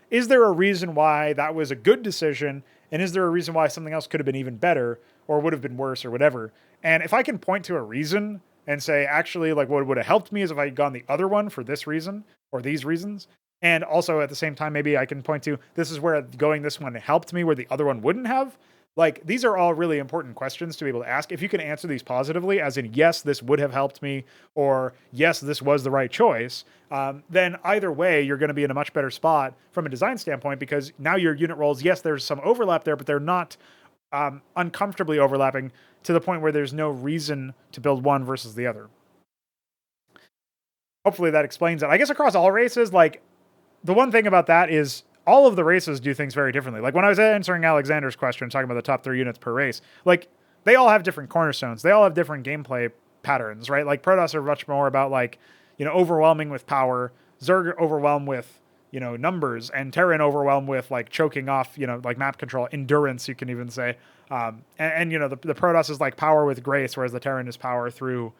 is there a reason why that was a good decision? And is there a reason why something else could have been even better or would have been worse or whatever? And if I can point to a reason and say, actually, like what would have helped me is if I had gone the other one for this reason or these reasons. And also at the same time, maybe I can point to this is where going this one helped me where the other one wouldn't have. Like, these are all really important questions to be able to ask. If you can answer these positively, as in, yes, this would have helped me, or yes, this was the right choice, then either way, you're going to be in a much better spot from a design standpoint because now your unit roles, yes, there's some overlap there, but they're not uncomfortably overlapping to the point where there's no reason to build one versus the other. Hopefully that explains it. I guess across all races, like, the one thing about that is all of the races do things very differently. Like when I was answering Alexander's question, talking about the top 3 units per race, like they all have different cornerstones. They all have different gameplay patterns, right? Like Protoss are much more about like, overwhelming with power. Zerg overwhelm with, numbers, and Terran overwhelm with like choking off, like map control, endurance, you can even say. The Protoss is like power with grace, whereas the Terran is power through,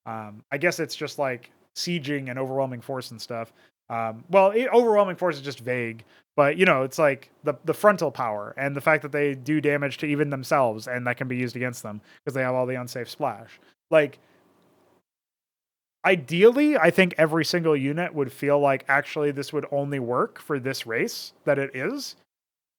I guess it's just like sieging and overwhelming force and stuff. Overwhelming force is just vague, but it's like the frontal power and the fact that they do damage to even themselves, and that can be used against them because they have all the unsafe splash. Like, ideally, I think every single unit would feel like actually this would only work for this race that it is.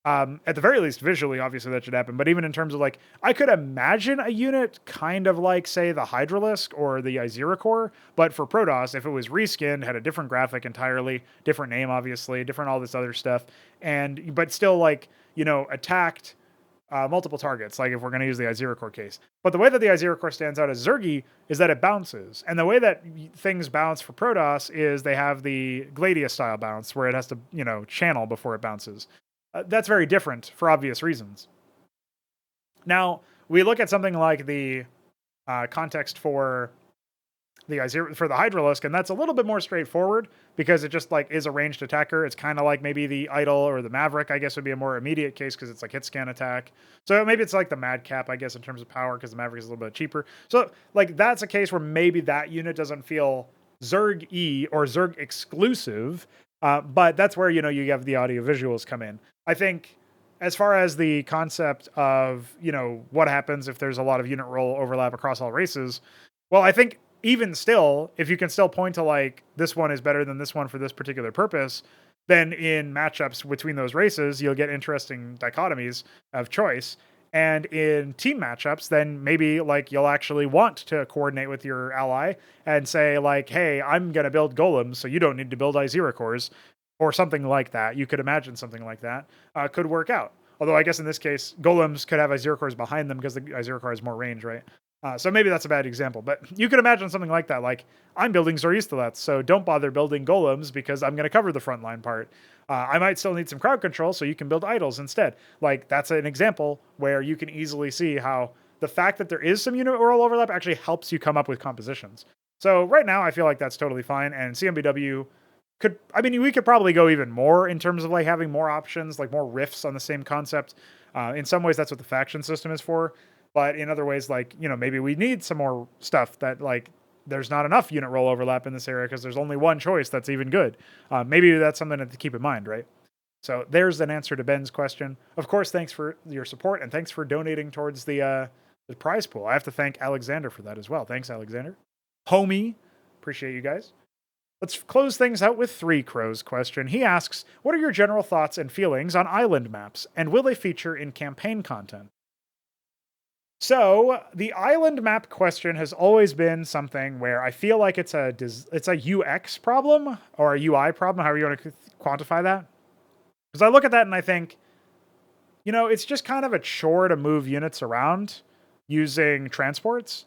At the very least, visually, obviously that should happen. But even in terms of like, I could imagine a unit kind of like, say, the Hydralisk or the Core, but for Protoss, if it was reskinned, had a different graphic entirely, different name, obviously, different all this other stuff, but still like, attacked multiple targets, like if we're going to use the Core case. But the way that the Core stands out as Zergy is that it bounces. And the way that things bounce for Protoss is they have the Gladius style bounce, where it has to, channel before it bounces. That's very different for obvious reasons. Now, we look at something like the context for the Hydralisk, and that's a little bit more straightforward because it just like is a ranged attacker. It's kind of like maybe the Idol or the Maverick, I guess, would be a more immediate case because it's like hit scan attack. So maybe it's like the Madcap, I guess, in terms of power because the Maverick is a little bit cheaper. So like that's a case where maybe that unit doesn't feel Zerg-y or Zerg exclusive, but that's where, you have the audio visuals come in. I think as far as the concept of, what happens if there's a lot of unit role overlap across all races, well, I think even still, if you can still point to like, this one is better than this one for this particular purpose, then in matchups between those races, you'll get interesting dichotomies of choice. And in team matchups, then maybe like you'll actually want to coordinate with your ally and say like, hey, I'm going to build golems, so you don't need to build Cores. Or something like that. You could imagine something like that could work out. Although I guess in this case, golems could have Cores behind them because the Core has more range, right? So maybe that's a bad example. But you could imagine something like that. Like, I'm building Zoristolets, so don't bother building golems because I'm going to cover the frontline part. I might still need some crowd control, so you can build idols instead. Like, that's an example where you can easily see how the fact that there is some unit role overlap actually helps you come up with compositions. So right now, I feel like that's totally fine. And CMBW we could probably go even more in terms of like having more options, like more riffs on the same concept. In some ways, that's what the faction system is for. But in other ways, like, maybe we need some more stuff that like there's not enough unit role overlap in this area because there's only one choice that's even good. Maybe that's something to keep in mind, right? So there's an answer to Ben's question. Of course, thanks for your support and thanks for donating towards the prize pool. I have to thank Alexander for that as well. Thanks, Alexander. Homie, appreciate you guys. Let's close things out with 3 Crows question. He asks, what are your general thoughts and feelings on island maps, and will they feature in campaign content? So the island map question has always been something where I feel like it's a UX problem or a UI problem, however you want to quantify that. Because I look at that and I think, it's just kind of a chore to move units around using transports.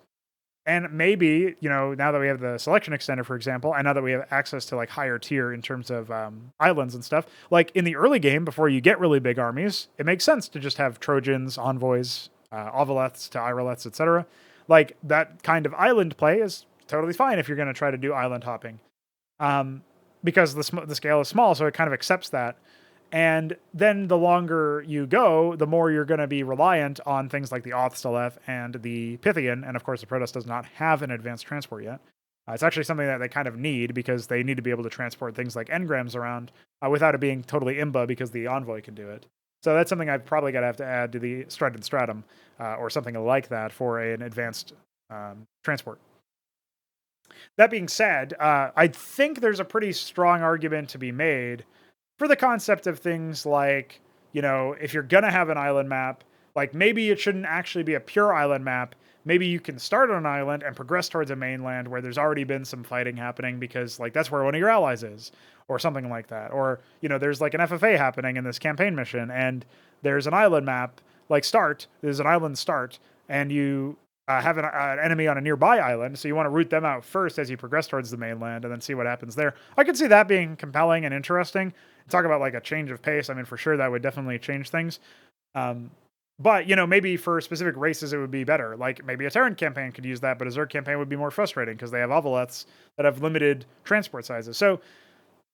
And maybe, now that we have the selection extender, for example, and now that we have access to like higher tier in terms of islands and stuff, like in the early game, before you get really big armies, it makes sense to just have Trojans, envoys, Ovaleths to Iroleths, etc. Like that kind of island play is totally fine if you're going to try to do island hopping, because the scale is small, so it kind of accepts that. And then the longer you go, the more you're going to be reliant on things like the Othsteleth and the Pythian. And of course, the Protoss does not have an advanced transport yet. It's actually something that they kind of need because they need to be able to transport things like engrams around without it being totally imba because the Envoy can do it. So that's something I've probably got to have to add to the Strident Stratum or something like that for an advanced transport. That being said, I think there's a pretty strong argument to be made for the concept of things like, if you're going to have an island map, like maybe it shouldn't actually be a pure island map. Maybe you can start on an island and progress towards a mainland where there's already been some fighting happening because like that's where one of your allies is or something like that. Or, there's like an FFA happening in this campaign mission and there's an island map, like there's an island start and you have an enemy on a nearby island, so you want to root them out first as you progress towards the mainland and then see what happens there. I could see that being compelling and interesting. Talk about like a change of pace. I mean, for sure, that would definitely change things. But, maybe for specific races, it would be better. Like maybe a Terran campaign could use that, but a Zerg campaign would be more frustrating because they have Ovaleths that have limited transport sizes. So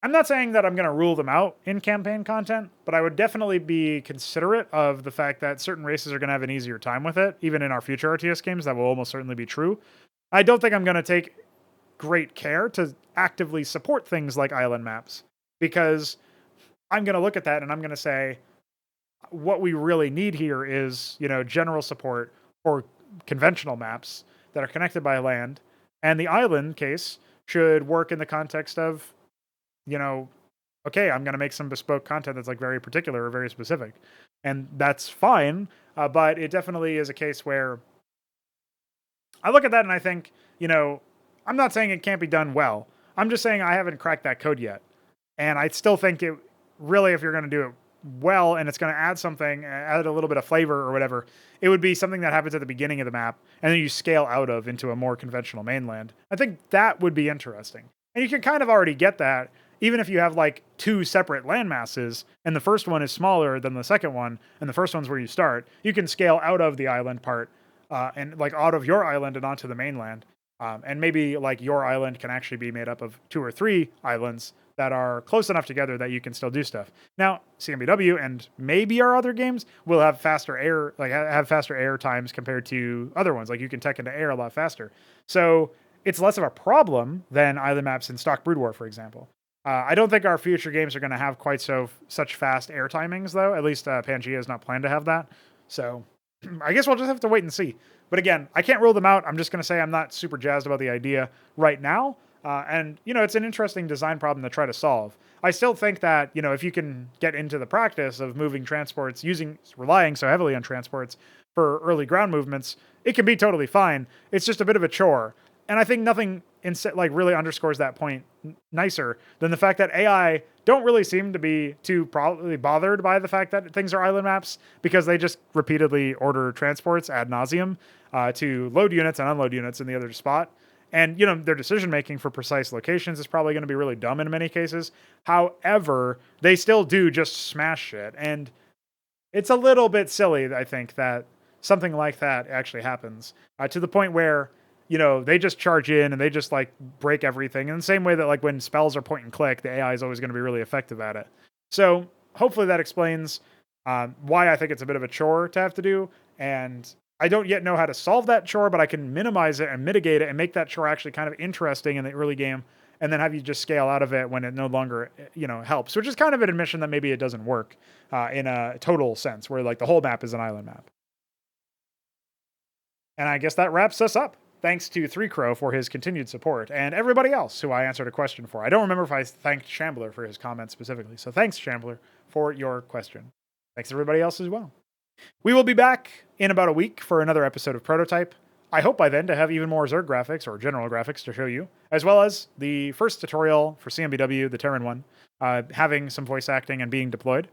I'm not saying that I'm going to rule them out in campaign content, but I would definitely be considerate of the fact that certain races are going to have an easier time with it. Even in our future RTS games, that will almost certainly be true. I don't think I'm going to take great care to actively support things like island maps because I'm going to look at that and I'm going to say, what we really need here is, general support for conventional maps that are connected by land. And the island case should work in the context of, okay, I'm going to make some bespoke content that's like very particular or very specific. And that's fine. But it definitely is a case where I look at that and I think, I'm not saying it can't be done well. I'm just saying I haven't cracked that code yet. And I still think it really, if you're going to do it well and it's going to add something, add a little bit of flavor or whatever, it would be something that happens at the beginning of the map and then you scale out of into a more conventional mainland. I think that would be interesting. And you can kind of already get that even if you have like two separate land masses and the first one is smaller than the second one and the first one's where you start, you can scale out of the island part and like out of your island and onto the mainland. And maybe like your island can actually be made up of 2 or 3 islands that are close enough together that you can still do stuff. Now, CMBW and maybe our other games will have faster air times compared to other ones. Like you can tech into air a lot faster. So it's less of a problem than island maps in Stock Brood War, for example. I don't think our future games are going to have quite such fast air timings, though. At least Pangea is not planned to have that. So I guess we'll just have to wait and see. But again, I can't rule them out. I'm just going to say I'm not super jazzed about the idea right now. And, it's an interesting design problem to try to solve. I still think that, if you can get into the practice of moving transports, relying so heavily on transports for early ground movements, it can be totally fine. It's just a bit of a chore. And I think nothing really underscores that point nicer than the fact that AI don't really seem to be too probably bothered by the fact that things are island maps because they just repeatedly order transports ad nauseum to load units and unload units in the other spot. And, their decision making for precise locations is probably going to be really dumb in many cases. However, they still do just smash shit. And it's a little bit silly, I think, that something like that actually happens to the point where, they just charge in and they just like break everything in the same way that like when spells are point and click, the AI is always going to be really effective at it. So hopefully that explains why I think it's a bit of a chore to have to do. And I don't yet know how to solve that chore, but I can minimize it and mitigate it and make that chore actually kind of interesting in the early game and then have you just scale out of it when it no longer, helps, which is kind of an admission that maybe it doesn't work in a total sense where like the whole map is an island map. And I guess that wraps us up. Thanks to Pr0totype for his continued support and everybody else who I answered a question for. I don't remember if I thanked Shambler for his comment specifically. So thanks, Shambler, for your question. Thanks everybody else as well. We will be back in about a week for another episode of Prototype. I hope by then to have even more Zerg graphics or general graphics to show you, as well as the first tutorial for CMBW, the Terran one, having some voice acting and being deployed.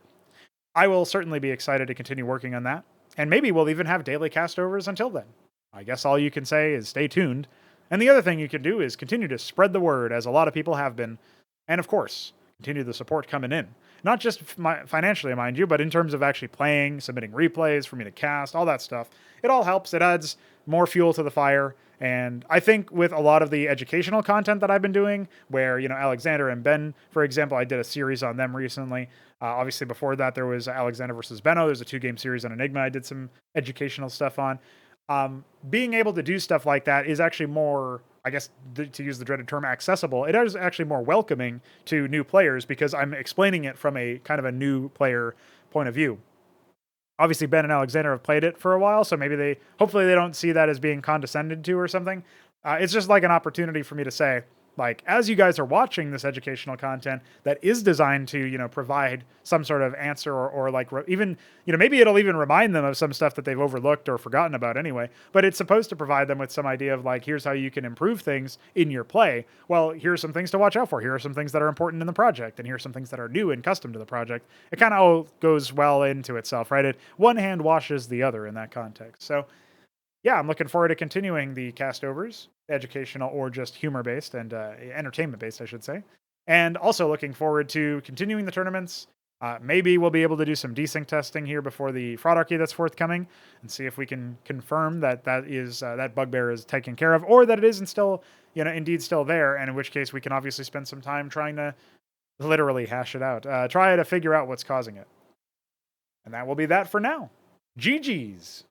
I will certainly be excited to continue working on that, and maybe we'll even have daily castovers until then. I guess all you can say is stay tuned, and the other thing you can do is continue to spread the word, as a lot of people have been, and of course, continue the support coming in. Not just financially, mind you, but in terms of actually playing, submitting replays for me to cast, all that stuff. It all helps. It adds more fuel to the fire. And I think with a lot of the educational content that I've been doing, where, Alexhandr and Ben, for example, I did a series on them recently. Obviously, before that, there was Alexhandr versus Benno. There's a 2-game series on Enigma I did some educational stuff on. Being able to do stuff like that is actually more, I guess, to use the dreaded term, accessible. It is actually more welcoming to new players because I'm explaining it from a kind of a new player point of view. Obviously, Ben and Alexhandr have played it for a while, so hopefully they don't see that as being condescended to or something. It's just like an opportunity for me to say, like, as you guys are watching this educational content that is designed to, provide some sort of answer or like even, maybe it'll even remind them of some stuff that they've overlooked or forgotten about anyway, but it's supposed to provide them with some idea of like, here's how you can improve things in your play. Well, here's some things to watch out for. Here are some things that are important in the project, and here's some things that are new and custom to the project. It kind of all goes well into itself, right? One hand washes the other in that context. So yeah, I'm looking forward to continuing the castovers, educational or just humor-based and entertainment-based, I should say. And also looking forward to continuing the tournaments. Maybe we'll be able to do some desync testing here before the Fraudarchy that's forthcoming and see if we can confirm that that bugbear is taken care of, or that it isn't still, indeed still there, and in which case we can obviously spend some time trying to literally hash it out. Try to figure out what's causing it. And that will be that for now. GG's!